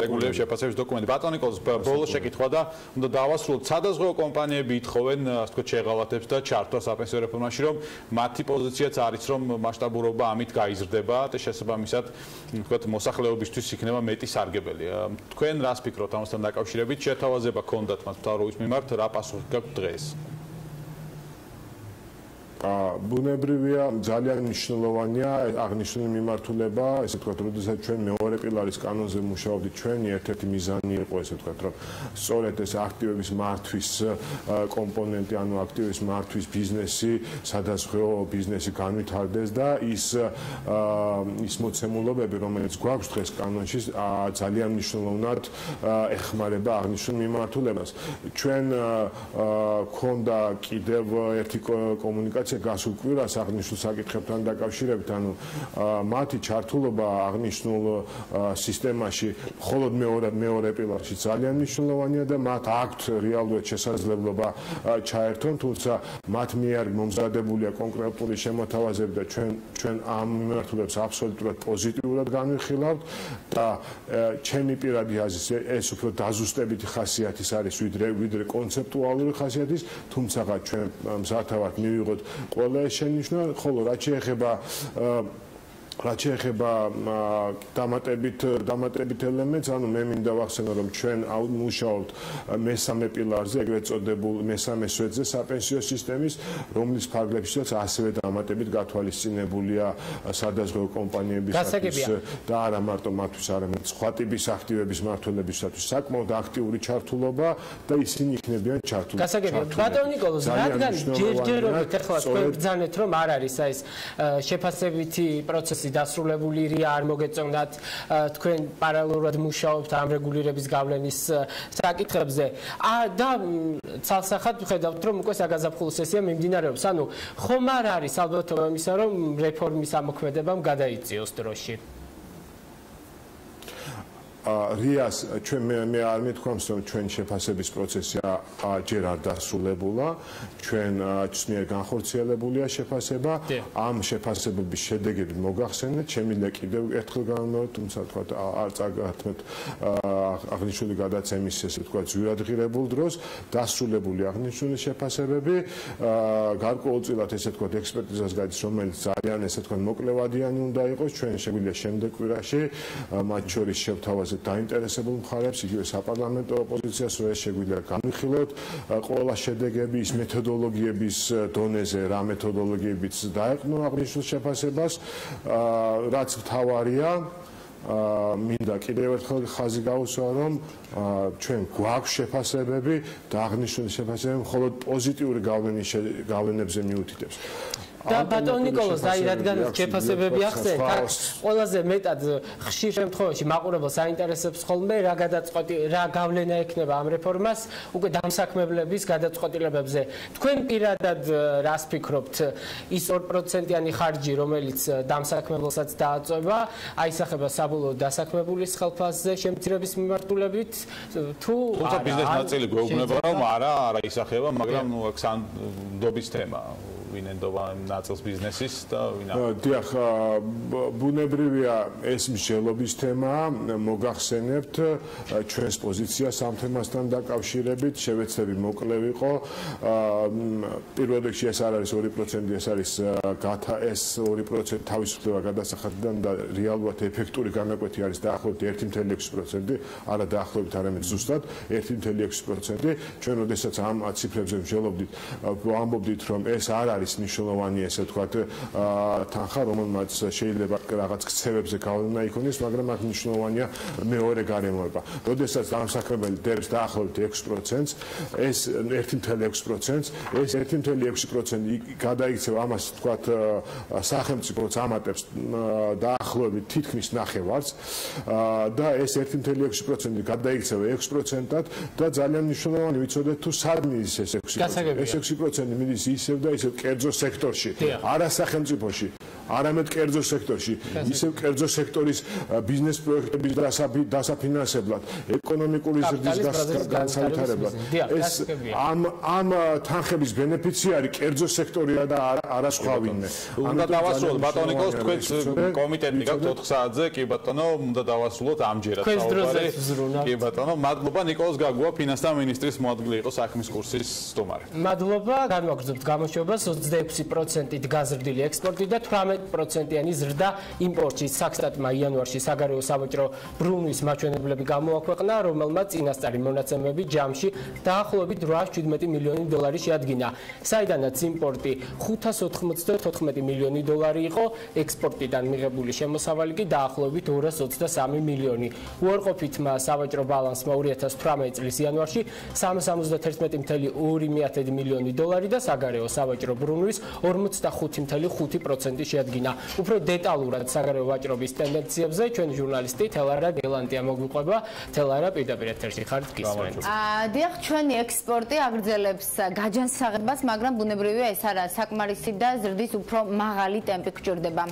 რეგულირების შეფასების დოკუმენტი. ბატონო ნიკოლოზ, ბოლოს შეკითხვა და უნდა დავასრულოთ. სადაზღვევო კომპანიები ითხოვენ ასე ვთქვათ შეღავათებს და ჩართვა საპენსიო რეფორმაში, რომ მათი პოზიციაც არის რომ მასშტაბურობა ამით გაიზრდება და შესაბამისად ვთქვათ მოსახლეობისთვის იქნება მეტი სარგებელი. თქვენ რას ფიქრობთ ამასთან დაკავშირებით? შეთავაზება ქონდათ მათ მთავრობის მიმართ, რა პასუხი გაქვთ დღეს? ბუნებრივია, ძალიან მნიშვნელოვანია აღნიშნული მიმართულება, ესე ვთქვათ, როდესაც ჩვენ მეორე პილარის კანონზე მუშაობდით, ჩვენი ერთ-ერთი მიზანი იყო, ესე ვთქვათ, რომ სწორედ ეს აქტივების მართვის კომპონენტი, ანუ აქტივების მართვის ბიზნესი, სადაზღვევო ბიზნესი განვითარდეს და ის მოცემულობები, რომელიც გვაქვს დღეს კანონში, ძალიან მნიშვნელოვნად ეხმარება აღნიშნულ მიმართულებას. ჩვენ გვქონდა კიდევ ერთი კომუნიკაცია გასულ კვირას აღნიშნულ საკითხებთან დაკავშირებით, ანუ მათი ჩართულობა აღნიშნულ სისტემაში მხოლოდ მეორე პილარში ძალიან მნიშვნელოვანია და მათ აქვთ რეალურად შესაძლებლობა ჩაერთონ, თუმცა მათ მიერ მომზადებულია კონკრეტული შემოთავაზები და ჩვენ ამ მიმართულებას აბსოლუტურად პოზიტიურად განვიხილავთ და ჩემი პირადი აზრით ეს უფრო დაზუსტებითი ხასიათის არის ვიდრე კონცეპტუალური ხასიათის, თუმცა ჩვენ მზათავად მივიღოთ ყველა ეს შენიშვნა, ხოლო რაც შეეხება დამატებით ელემენტს, ანუ მე მინდა ვახსენო, რომ ჩვენ მუშაობთ მესამე პილარზე, ეგრეთ წოდებულ მესამე სვეტზე საპენსიო სისტემის, რომლის ფარგლებშიც ასევე დამატებით გათვალისწინებულია სადაზღვევო კომპანიებისათვის და არა მარტო მათთვის, არამედ სხვა ტიპის აქტივების მმართველებისათვის საკმაოდ აქტიური ჩართულობა და ისინი იქნებიან ჩართულები. გასაგებია, ბატონო ნიკოლოზ, რადგან ჯერჯერობით ახლა თქვენ ბრძანეთ, რომ არ არის ეს შეფასებითი პროცესი დასრულებული რია არ მოგეწონათ, თქვენ პარალელურად მუშაობთ ამ რეგულირების გავლენის საკითხებზე და ცალსახად ვხედავთ, რომ უკვე საგაზაფხულო სესია მიმდინარეობს. ანუ ხომ არ არის ალბათობა იმისა, რომ რეფორმის ამოქმედებამ გადაიწიოს დროში? რიას მე არ მithქვამს, რომ ჩვენ შეფასების პროცესი ჯერ არ დასრულებულა, ჩვენ ცნიერ განხორციელებულია შეფასება, ამ შეფასებების შედეგები მოგახსენეთ, შემიძლია კიდევ ერთხელ განვმეოროთ, თუმცა თქვა არ წაგართმევთ აღნიშნული გადაცემის ესე ვთქვა ძვირადღირებულ დროს, დასრულებული აღნიშნული შეფასებები, გარკვეულწილად ესე ვთქვა ექსპერტიზას გადის, რომელიც ძალიან ესე ვთქვა მოკლევადიანი უნდა იყოს, ჩვენ შეგვიძლია შემდეგ კვირაში მათ შორის შევთავაზოთ დაინტერესებულ მხარებს, იგივე საპარლამენტო ოპოზიციას, რომ ეს შეგვიძლია განვიხილოთ, ყველა შედეგები ის მეთოდოლოგიების დონეზე, რა მეთოდოლოგიებიც დაეყნო აღნიშნულ შეფასებას, რაც მთავარია, მინდა კიდევ ერთხელ ხაზი გაუსვა, რომ ჩვენ გვაქვს შეფასებები და აღნიშნული შეფასებები მხოლოდ პოზიტიური გავლენებზე მიუთითებს. და ბატონო ნიკოლოზ, აი რადგან შეფასებები ახსენეთ, ყველაზე მეტად ხშირ შემთხვევაში მაყურებელს აინტერესებს ხოლმე რა გადაწყვეტი, რა გავლენა ექნება ამ რეფორმას უკვე დამსაქმებლების გადაწყვეტილებებზე. თქვენ პირადად რას ფიქრობთ, ის 2%-იანი ხარჯი, რომელიც დამსაქმებელსაც დააწვევა, აისახება საბოლოო დასაქმებულის ხელფასზე შემცირების მიმართულებით თუ თუმცა ბიზნეს ნაწილი გვეუბნება, რომ არა ისახება, მაგრამ აქ სანდობის თემა ვინენდობა ნაწილს ბიზნესის და ვინა. დიახ, ბუნებრივია ეს მსჯელობის თემა, მოგახსენებთ ჩვენს პოზიციას ამ თემასთან დაკავშირებით, შევეცდები მოკლე ვიყო. პირველ რიგში ეს არ არის 2%, ეს არის ეს 2% თავისუფლება გადასახადიდან და რეალურად ეფექტური განაკვეთი არის დაახლოებით 1.6%, არა დაახლოებით, არამედ ზუსტად 1.6%. ჩვენ როდესაც ამ ციფრებზე მსჯელობდით, ვამბობდით, რომ ეს არ არის მნიშვნელოვანი ესე ვთქვათ თანხა, რომელმაც შეიძლება რაღაც ქცევებზე გავლენა იქონიოს, მაგრამ აქ მნიშვნელოვანია მეორე გარემოება. როდესაც დამსახურებელი დებს დაახლოებით 6%-ს, ეს 1.6%-ს, ეს 1.6% გადაიქცევა ამას ვთქვათ სახელმწიფოც ამატებს დაახლოებით თითქმის ნახევარს და ეს 1.6% გადაიქცევა 6%-ად და ძალიან მნიშვნელოვანი ვიცოდეთ თუ სად მიდის ეს 6%. ეს 6% მიდის ისევ და ისევ კერძო სექტორში, არა სახელმწიფოში, არამედ კერძო სექტორში, ისევ კერძო სექტორის ბიზნეს პროექტების დასაფინანსებლად, ეკონომიკური ზრდის განსაკუთრებლად. ეს ამ თანხების ბენეფიციარი კერძო სექტორია და არა სხვა ვინმე. უნდა დავასრულოთ ბატონო ნიკოლოზ, თქვენს კომიტეტი გაქვთ 4 საათზე, კი ბატონო, უნდა დავასრულოთ ამჯერად საუბარი. კი ბატონო, მადლობა ნიკოლოზ გაგუა, ფინანსთა მინისტრის მოადგილე იყო საქმის კურსის სტუმარი. მადლობა, განვაგრძობთ გამოშვებას 26%-ით გაზრდილი ექსპორტი და 18%-იანი ზრდა იმპორტში. საქსტატმა იანვარში საგარეო სავაჭრო ბრუნვის მაჩვენებლები გამოაქვეყნა, რომელმაც წინასწარი მონაცემები ჯამში დაახლოებით 817 მილიონი დოლარი შეადგინა. საიდანაც იმპორტი 594 მილიონი დოლარი იყო, ექსპორტიდან მიღებული შემოსავალი კი დაახლოებით 223 მილიონი. უარყოფითმა სავაჭრო ბალანსმა 2018 წლის იანვარში 371,2 მილიონი დოლარი და საგარეო სავაჭრო ბრუნვის 45.5% შეადგინა. უფრო დეტალურად საგარეო ვაჭრობის ტენდენციებზე ჩვენი ჟურნალისტი თელარა გელანტია მოგვიყვება. თელარა, პირდაპირ ეთერში ხართ, გისმენთ. დიახ, ჩვენი ექსპორტი აგრძელებს გაჯანსაღებას, მაგრამ ბუნებრივია ეს არა საკმარისი და ზრდის უფრო მაღალი ტემპი გჭირდება.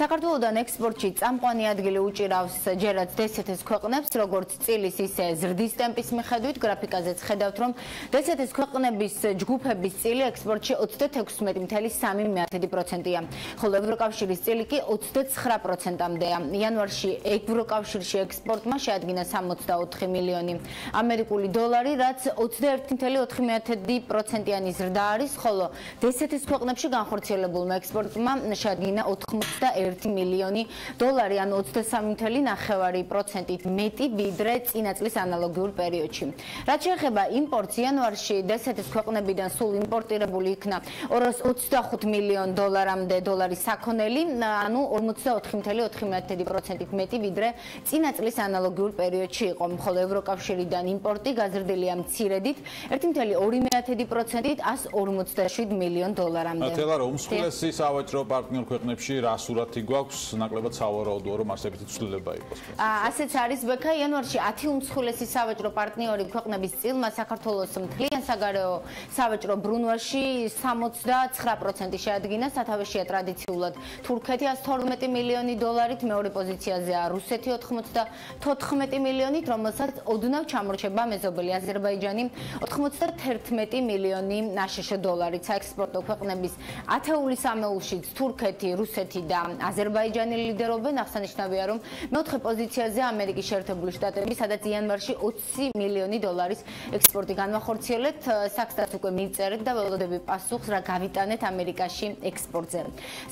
საქართველოდან ექსპორტში წამყვანი ადგილი უჭირავს ჯერაც დსთ-ს ქვეყნებს, როგორც წილის ისე ზრდის ტემპის მიხედვით. გრაფიკაზეც ხედავთ, რომ დსთ-ს ქვეყნების ჯგუფების წილი ექსპორტში 36.3%-ია, ხოლო ევროკავშირის წილი კი 29%-მდეა. იანვარში ევროკავშირში ექსპორტმა შეადგინა 64 მილიონი ამერიკული დოლარი, რაც 21.4%-იანი ზრდა არის, ხოლო დსთ-ს ქვეყნებში განხორციელებულმა ექსპორტმა შეადგინა 81 მილიონი დოლარი, ანუ 23.9%-ით მეტი ვიდრე წინა წლის ანალოგიურ პერიოდში. რაც შეეხება იმპორტს, იანვარში დსთ-ს ქვეყნებიდან სულ იმპორტირებული იქნა 225 მილიონ დოლარამდე დოლარის საქონელი, ანუ 44.4%-ით მეტი ვიდრე წინა წლის ანალოგიურ პერიოდში იყო, ხოლო ევროკავშირიდან იმპორტი გაზრდილია მცირედით 1.2%-ით 157 მილიონ დოლარამდე. თელარო, უმსხვილესი სავაჭრო პარტნიორ ქვეყნებში რა სურათი გვაქვს, ნაკლებად სავარაუდოა, რომ არსებითი ცვლილება იყოს. ასეც არის ბექა, იანვარში 10 უმსხვილესი სავაჭრო პარტნიორი ქვეყნების წილმა საქართველოს მთლიან საგარეო სავაჭრო ბრუნვაში 69% შეადგინა, სათავეშია ტრადიციულად თურქეთი 112 მილიონი დოლარით, მეორე პოზიციაზეა რუსეთი 94 მილიონით, რომელსაც ოდნავ ჩამორჩება მეზობელი აზერბაიჯანი 91 მილიონი აშშ დოლარით. საექსპორტო ქვეყნების ათეული სამეულშიც თურქეთი, რუსეთი და აზერბაიჯანი ლიდერობენ. აღსანიშნავია, რომ მეოთხე პოზიციაზე ამერიკის შეერთებული შტატები, სადაც იანვარში 20 მილიონი დოლარის ექსპორტი განვახორციელეთ. საქსტატს უკვე მივწერეთ და ველოდები პასუხს, რა გავიტანეთ ამერიკაში ექსპორტზე.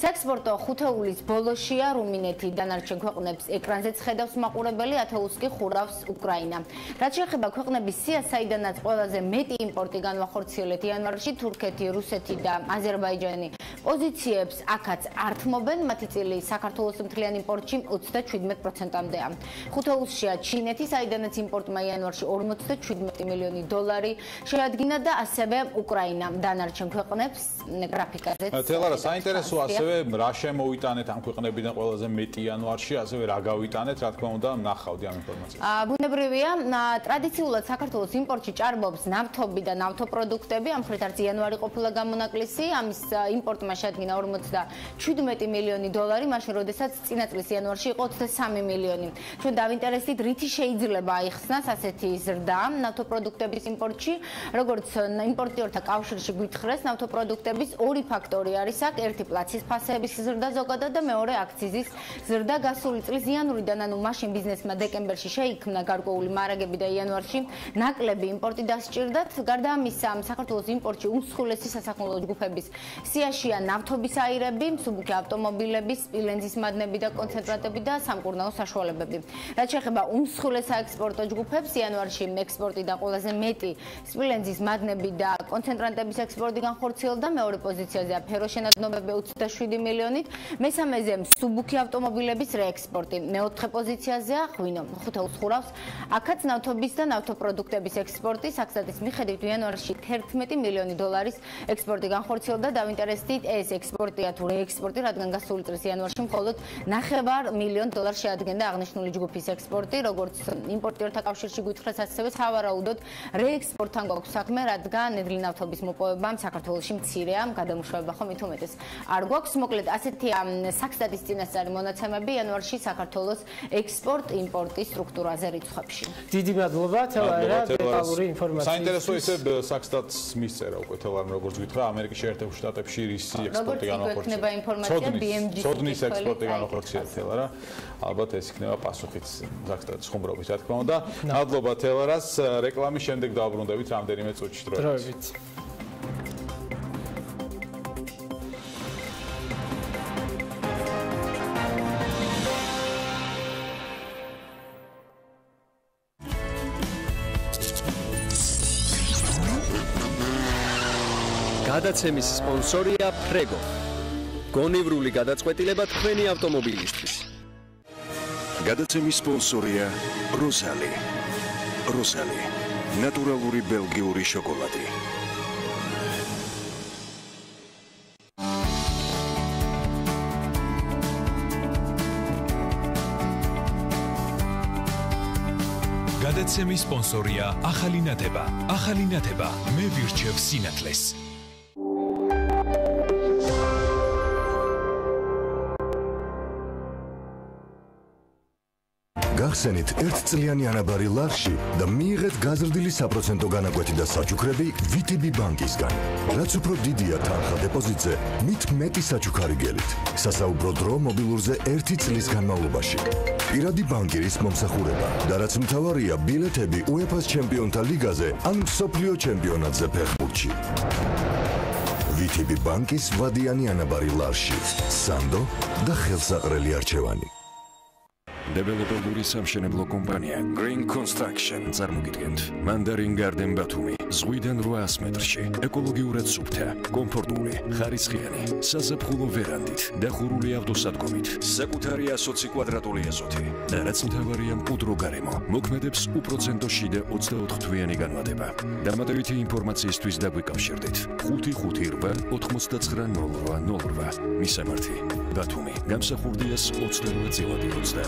საექსპორტო ხუთეულის ბოლოშია რუმინეთი, დანარჩენ ქვეყნებს ეკრანზეც ხედავს მაყურებელი, ათეულს კი ხურავს უკრაინა. რაც შეეხება ქვეყნების სიას, საიდანაც ყველაზე მეტი იმპორტი განვახორციელეთ იანვარში თურქეთი, რუსეთი და აზერბაიჯანი პოზიციებს აქაც ართმობენ, მათი წილი საქართველოს მთლიან იმპორტში 37%-მდეა. ხუთეულშია ჩინეთი, საიდანაც იმპორტმა იანვარში 57 მილიონი დოლარი შეადგინა და ასევე უკრაინა. დანარჩენ ქვეყნებს გრაფიკაზეც. თელარა, საინტერესოა ასევე რა შემოვიტანეთ ამ ქვეყნებიდან ყველაზე მეტი იანვარში, ასევე რა გავიტანეთ, რა თქმა უნდა, ნახავდი ამ ინფორმაციას. ბუნებრივია, ტრადიციულად საქართველოს იმპორტში ჭარბობს ნავთობი და ნავთობპროდუქტები, ამ მხრივ არც იანვარი ყოფილა გამონაკლისი, ამის იმპორტმა შეადგინა 57 მილიონი დოლარი, მაშინ როდესაც წინა წლის იანვარში იყო 23 მილიონი. ჩვენ დავინტერესდით, რითი შეიძლება აიხსნას ასეთი ზრდა ნავთობპროდუქტების იმპორტში, როგორც იმპორტიორთა კავშირში გვითხრეს, ნავთობპროდუქტების ორი ფაქტორი არის აქ, ერთი პლაცის ფასების ზრდა ზოგადად და მეორე აქციზის ზრდა. გასული წლის იანვრიდან, ანუ მაშინ ბიზნესმა დეკემბერში შეიქმნა გარკვეული მარაგები და იანვარში ნაკლები იმპორტი დასჭირდათ. გარდა ამისა, საქართველოს იმპორტში უმსხვილესი სასახმელო ჯგუფების სიაშია ნავთობის აირები, მსუბუქი ავტომობილები, სპილენძის მადნები და კონცენტრატები და სამკურნალო საშუალებები. რაც შეეხება უმსხვილეს საექსპორტო ჯგუფებს, იანვარში ექსპორტი და ყველაზე მეტი სპილენძის მადნები და კონცენტრატების ექსპორტი განხორციელდა, მეორე პოზიციაზეა ფეროშენადნობები 27 მილიონით, მესამეზე მსუბუქი ავტომობილების რეექსპორტი, მეოთხე პოზიციაზეა ღვინო, ხუთეულს ხურავს. აქაც ნავთობის და ნავთობპროდუქტების ექსპორტი, საქსტატის მიხედვით იანვარში 11 მილიონი დოლარის ექსპორტი განხორციელდა. დავინტერესდით ეს ექსპორტია თუ რეექსპორტი, რადგან გასული წლის იანვარში მხოლოდ 9 მილიონ დოლარს შეადგენდა აღნიშნული ჯგუფის ექსპორტი, როგორც იმპორტიორთა კავშირში გვითხრეს, ასევე სავარაუდოდ რეექსპორტთან გვაქვს საქმე, რადგან ნედლი ნავთობის მოპოვებამ საქართველოში მცირეა, გადამუშავება ხომ მით უმეტეს არ გვაქვს. მოკლედ, ასეთია საქსტატის წინასწარი მონაცემები იანვარში საქართველოს ექსპორტ-იმპორტის სტრუქტურაზე რიცხვებში. დიდი მადლობა, თელარა, დეტალური ინფორმაცია. საინტერესო ისე საქსტატს მისწერა უკვე თელარამ, როგორც გითხრა, ამერიკის შეერთებულ შტატებში რისი ექსპორტი განახორციელა. ინფორმაცია BMG-ის ცოდნის ექსპორტი განახორციელა თელარა. ალბათ ეს იქნება პასუხიც საქსტატის ხუმრობის, რა თქმა უნდა. მადლობა თელარას, რეკლამის შემდეგ დავბრუნდებით რამდენიმე წუთში დროებით. გადაცემის სპონსორია ფრეგო. გონივრული გადაწყვეტილება თქვენი ავტომობილისთვის. გადაცემის სპონსორია როსალი. როსალი. ნატურალური ბელგიური შოკოლადი. გადაცემის სპონსორია ახალი ნათება. ახალი ნათება მე ვირჩევ სინათლეს. გახსენით ერთწლიანი ანაბარი ლარში და მიიღეთ გაზრდილი საპროცენტო განაკვეთი და საჩუქრები VTB ბანკისგან. რაც უფრო დიდია თანხა დეპოზიტზე, მით მეტი საჩუქარი გელით. სასაუბრო დრო მობილურზე 1 წლის განმავლობაში. პირადი ბანკირის მომსახურება და რაც მთავარია, ბილეთები UEFA-ს ჩემპიონთა ლიგაზე ან მსოფლიო ჩემპიონატზე ფეხბურთში. VTB ბანკის ვადიანი ანაბარი ლარში. სანდო და ხელსაყრელი არჩევანი. დეველოპერული სამშენებლო კომპანია Green Construction წარმოგიდგენთ Mandarin Garden ბათუმი ზღვიდან 800 მეტრში ეკოლოგიურად სუფთა, კომფორტული, ხარისხიანი, საზაფხულო ვერანდით, დახურული ავტოსადგომით, საკუთარი 120 კვადრატული ეზოთი და რაც მთავარია მყუდრო გარემო, მოქმედებს უპროცენტო შიდა 24 თვიანი განმავლობა. დამატებითი ინფორმაციისთვის დაგვიკავშირდით 558 9908. მისამართი ბათუმი გამსახურდიას 28/20.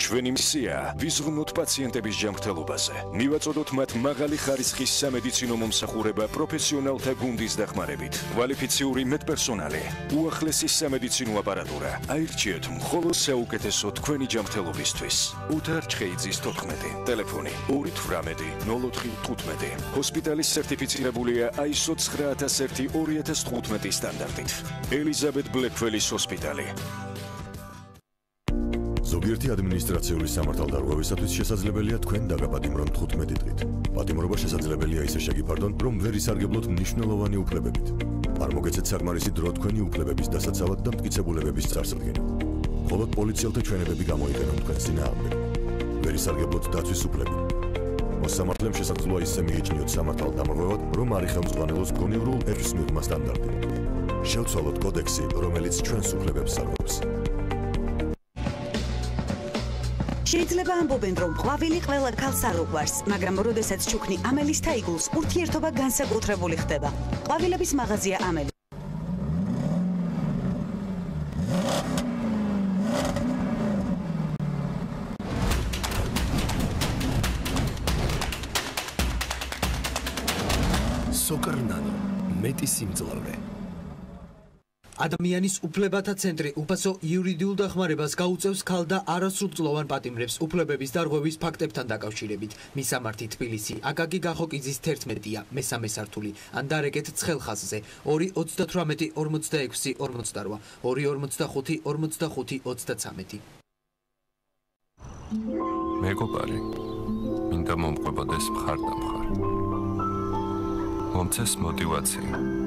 ჩვენი მისია ვიზრუნოთ პაციენტების ჯანმრთელობაზე. მივაწოდოთ მათ მაღალი ხარისხის სამედიცინო მომსახურება პროფესიონალთა გუნდის დახმარებით. კვალიფიციური მედპერსონალი, უახლესი სამედიცინო აპარატურა. აირჩიეთ მხოლოდ საუკეთესო თქვენი ჯანმრთელობისთვის. უთარ ჩხეიძის 14, ტელეფონი 280415. ჰოსპიტალის სერტიფიცირებულია ISO 9001-2015 სტანდარტით. ელიზაბეთ ბლეკველის ჰოსპიტალი. ზოგიერთი ადმინისტრაციული სამართალდარღვევისათვის შესაძლებელია თქვენ დაგაპატიმრონ 15 დღით. პატიმრობა შესაძლებელია ისე შეგიფარდონ, რომ ვერ ისარგებლოთ მნიშვნელოვანი უფლებებით. არ მოგეცეთ საკმარისი დრო თქვენი უფლებების დასაცავად და მტკიცებულებების წარსადგენად. მხოლოდ პოლიციელთა ჩვენებები გამოიყენონ თქვენს წინააღმდეგ. ვერ ისარგებლოთ დაცვის უფლები. მოსამართლემ შესაძლოა ისე მიეჩნიოთ სამართალდამორღვევად, რომ არ იხელმძღვანელოს გონივრულ ერთის მიღმა სტანდარტი. შევცვალოთ კოდექსი, რომელიც ჩვენს უფლებებს სარგობს. შეიძლება ამბობენ, რომ ყვავილი ყველა ქალს არ უყვარს, მაგრამ როდესაც ჩუქნი ამელის თაიგულს, ურთიერთობა განსაკუთრებული ხდება. ყვავილების მაღაზია ამელი. სოკარნანო, მეტი სიმძლავრე. ადამიანის უფლებათა ცენტრი უფასო იურიდიულ დახმარებას გაუწევს ქალ და არასრულწლოვან პატიმრებს უფლებების დარღვევის ფაქტებთან დაკავშირებით. მისამართი თბილისი, აკაკი გახოკიძის 11-ია, მესამე სართული, ანდარეკეთ ცხელხაზზე, 238 46 48, 245 45 33. მეგობარი, მინდა მომყვებოდეს მხარდამხარ. მომცეს мотивация.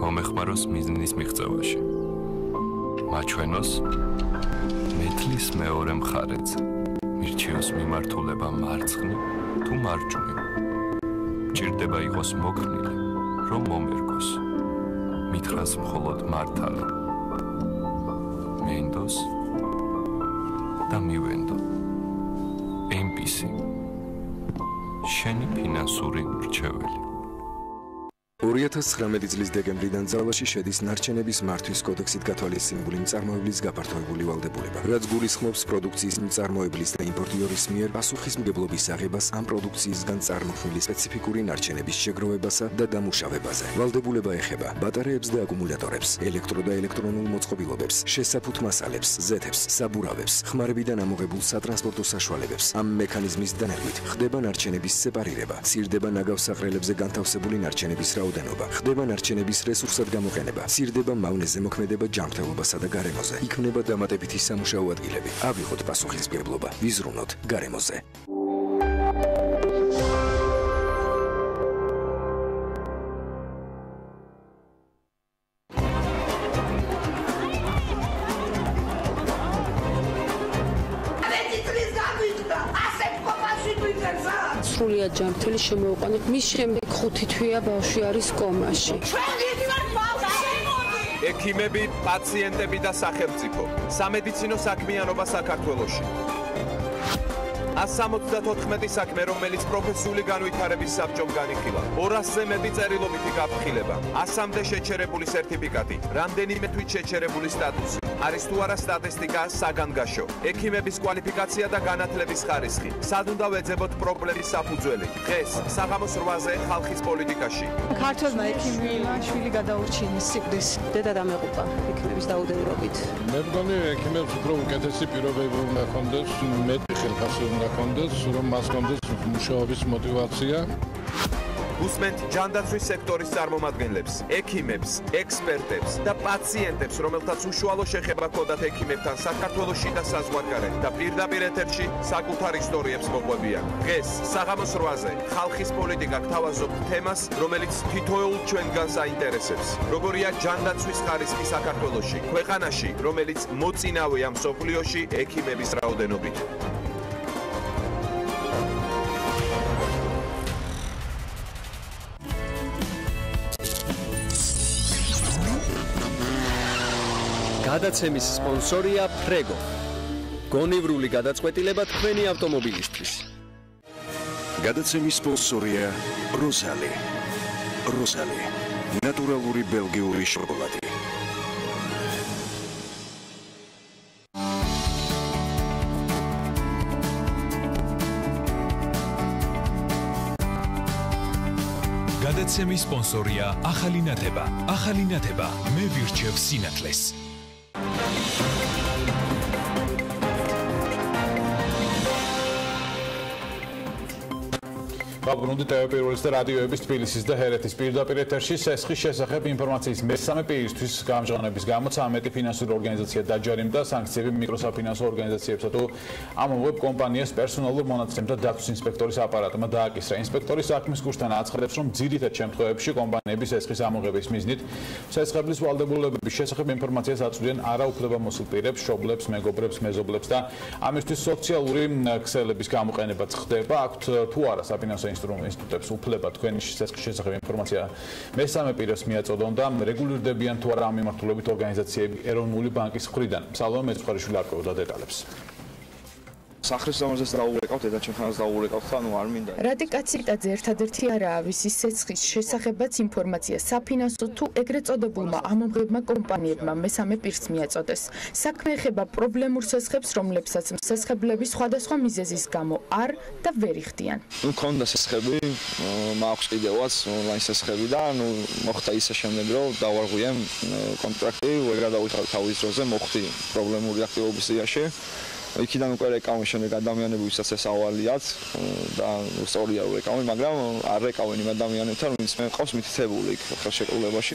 მომეხმაროს მიზნის მიღწევაში. მაჩვენოს მეთლის მეორე მხარეზე. მირჩიოს მიმართულება მარცხნი თუ მარჯვნივ. ჭირდება იყოს მოქნილი, რომ მომერგოს. მითხრას მხოლოდ მართალი. მენდოს და მივენდო. MPC. შენი ფინანსური მრჩეველი. 2019 წლის დეკემბრიდან ძალაში შედის ნარჩენების მართვის კოდექსით გათვალისწინებული მწარმოებლის გაფართოებული ვალდებულება, რაც გულისხმობს პროდუქციის მწარმოებლის და იმპორტიორის მიერ პასუხისმგებლობის აღებას ამ პროდუქციისგან წარმოქმნილი სპეციფიკური ნარჩენების შეგროვებასა და დამუშავებაზე. ვალდებულება ეხება ბატარეებს და აკუმულატორებს, ელექტრო და ელექტრონულ მოწყობილობებს, შესაფუთ მასალებს, ზეთებს, საბურავებს, ხმარებიდან ამოღებულ სატრანსპორტო საშუალებებს. ამ მექანიზმის დანერგვით ხდება ნარჩენების სეპარირება, სირდება ნაგავსაყრელებზე განთავსებული ნარჩენების ხდება ნარჩენების რესურსად გამოყენება, სირდება მავნეზე მოქმედება ჯანმრთელობასა და გარემოზე, იქმნება დამატებითი სამუშაო ადგილები. ავიღოთ პასუხისმგებლობა, ვიზრუნოთ გარემოზე. სრულიად ჯანმრთელი შემოვიყვანეთ. მის შემდეგ 5 თვეა ბავშვი არის კომაში. ექიმები, პაციენტები და სახელმწიფო. სამედიცინო საქმიანობა საქართველოში. 174 საქმე, რომელიც პროფესიული განვითარების საბჭომ განიხილა. 200-ზე მეტი წერილობითი გაფრთხილება. 100-მდე შეჩერებული სერტიფიკატი, რამდენიმე თვით შეჩერებული სტატუსი. არის თუ არა სტატისტიკა საგანგაშო. ექიმების კვალიფიკაცია და განათლების ხარისხი. სად უნდა ვეძებოთ პრობლემის საფუძველი? დღეს საღამოს 8-ზე ხალხის პოლიტიკაში. ქართველმა ექიმმა შვილი გადაურჩინის სიკვდილს. დედა დამეყუპა ექიმების დაუდევრობით. მე მგონი ექიმებს უფრო უკეთესი პირობები უნდა ჰქონდეს, მეტი ხელფასი უნდა ჰქონდეს, რომ მას ჰქონდეს მუშაობის мотивация. უსმენთ ჯანდაცვის სექტორის წარმომადგენლებს, ექიმებს, ექსპერტებს და პაციენტებს, რომელთაც უშუალო შეხება ჰქონდათ ექიმებთან საქართველოში და საზღვარგარეთ და პირდაპირ ეთერში საკუთარ ისტორიებს მოყვებიან. დღეს საღამოს 8-ზე ხალხის პოლიტიკა გთავაზობთ თემას, რომელიც თითოეულ ჩვენგანს აინტერესებს. როგორია ჯანდაცვის ხარისხი საქართველოში, ქვეყანაში, რომელიც მოწინავეა მსოფლიოში ექიმების რაოდენობით. გადაცემის სპონსორია ფრეგო. გონივრული გადაწყვეტილება თქვენი ავტომობილისთვის. გადაცემის სპონსორია როსალი. როსალი. ნატურალური ბელგიური შოკოლადი. გადაცემის სპონსორია ახალი ნათება. ახალი ნათება მე ვირჩევ სინათლეს. გაბრუნდი ტელევიზიის და რადიოების თბილისის და ჰერეთის პირდაპირ ეთერში სესხის შესახებ ინფორმაციის მესამე პირისთვის გამჟღავნების გამო 13 ფინანსური ორგანიზაცია დაჯარიმდა სანქციები მიკროსაფინანსო ორგანიზაციებსა თუ ამავე კომპანიას პერსონალურ მონაცემთა დაცვის ინსპექტორის აპარატმა დააკისრა. ინსპექტორი საქმის კურსთან აცხადებს, რომ ძირითად შემთხვევებში კომპანიების სესხის ამოღების მიზნით სესხების ვალდებულებების შესახებ ინფორმაციას აწვდიან არაუფლებამოსილ პირებს, მშობლებს, მეგობრებს, მეზობლებს და ამისთვის სოციალური ქსელების გამოყენებაც ხდება. აქვთ თუ არა საფინანსო ინსტიტუტებს უფლება თქვენი სესხის შესახებ ინფორმაცია მესამე პირებს მიაწოდონ და რეგულირდებიან თუ არა ამ მიმართულებით ორგანიზაციები ეროვნული ბანკის მხრიდან. სალომე მეწყარიშვილი არკვევდა დეტალებს. სახლის ზომაზეც დაურეკავთ, დედაჩემხანას დაურეკავთ, ანუ არ მინდა. რატი კაციტაძე ერთადერთი არაა, ვისი სესხის შესახებაც ინფორმაცია საფინანსო თუ ეგრეთ წოდებულმა ამომღებმა კომპანიებმა მესამე პირს მიაწოდეს. საქმე ეხება პრობლემურ სესხებს, რომლებსაც მსესხებლები სხვადასხვა მიზეზის გამო არ და ვერ იხდიან. მქონდა სესხები, მაქვს კიდევაც ონლაინ სესხები და მოხდა ისე შემდეგ, რომ დავარღვიე კონტრაქტი, ვერ გადავიხარ თავის დროზე, მოხდი პრობლემური აქტივობის სიაში. იქიდან უკვე რეკავენ შემდეგ ადამიანები, ვისაც ეს ავალიათ და სწორია რომ რეკავენ, მაგრამ არ რეკავენ იმ ადამიანებთან, ვინც მე მყავს მითითებული იქ ხელშეკრულებაში.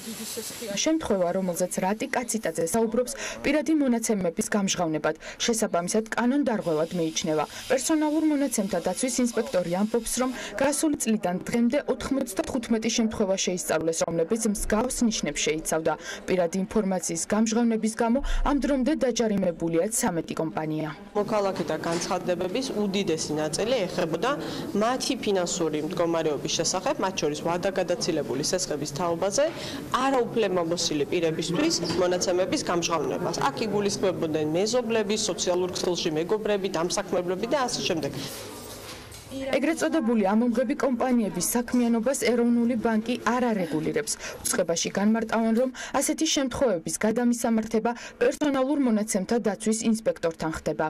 შემთხვევა, რომელზეც რატი კაციტაძე საუბრობს, პირადი მონაცემების გამჟღავნებად, შესაბამისად კანონდარღვევად მიიჩნევა. პერსონალურ მონაცემთა დაცვის ინსპექტორი ამბობს, რომ გასული წლიდან დღემდე 95 შემთხვევა შეისწავლეს, რომლებიც მსგავს ნიშნებს შეიცავდა. პირადი ინფორმაციის გამჟღავნების გამო ამ დრომდე დაჯარიმებულია 13 კომპანია. მოქალაქეთა განცხადებების უდიდესი ნაწილი ეხებოდა მათი ფინანსური მდგომარეობის შესახებ, მათ შორის ვადაგადაცილებული სესხების თაობაზე, არაუფლებამოსილი პირებისთვის მონაცემების გამჟღავნებას. აქ იგულისხმებოდნენ მეზობლები, სოციალურ ქსელში მეგობრები, დამსაქმებლები და ასე შემდეგ. ეგრეთ წოდებული ამომღები კომპანიების საქმიანობას ეროვნული ბანკი არ არეგულირებს. უცხებაში განმარტავენ, რომ ასეთი შემთხვევების გადამისამართება პერსონალურ მონაცემთა დაცვის ინსპექტორთან ხდება.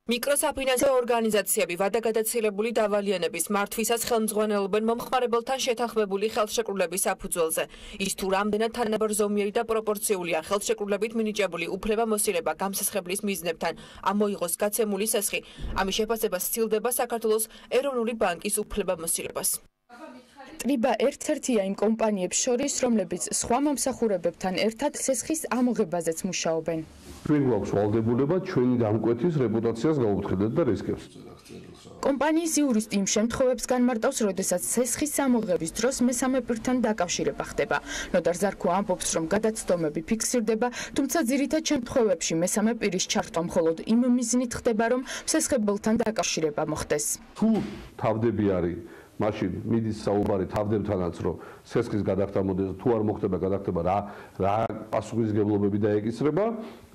მიკროსაფინანსო ორგანიზაციები ვადაგადაცილებული დავალიანების მართვისას ხელმძღვანელობენ მომხმარებელთან შეთანხმებული ხელშეკრულების საფუძველზე. ის თუ რამდენად თანაბრძოლმიერი და პროპორციულია ხელშეკრულებით მინიჭებული უფლებამოსილება გამსესხებლის მიზნებთან, ამოიღოს გაცემული სესხი. ამის შეფასება სცილდება საქართველოს ეროვნული ბანკის უფლებამოსილებას. ტრიბა ერთ-ერთია იმ კომპანიებს შორის, რომლებიც სხვა მომსახურებებთან ერთად სესხის ამოღებაზეც მუშაობენ. ჩვენ გვაქვს ვალდებულება ჩვენი დამკვეთის რეპუტაციას გაუფრთხილდეთ და რისკებს. კომპანიის იურისტი იმ შემთხვევებს განმარტავს, როდესაც სესხის ამოღების დროს მესამე პირთან დაკავშირება ხდება. ნოტარ ზარქო ამბობს, რომ გადაცდომები ფიქსირდება, თუმცა ძირითად შემთხვევებში მესამე პირის ჩართვა მხოლოდ იმ მიზნით ხდება, რომ მსესხებელთან დაკავშირება მოხდეს. თუ თავდები არის მაშინ მიდის საუბარი თავდებთანაც, რომ სესხის გადახდა მოდის, თუ არ მოხდება გადახდება, რა პასუხისმგებლობები დაეკისრება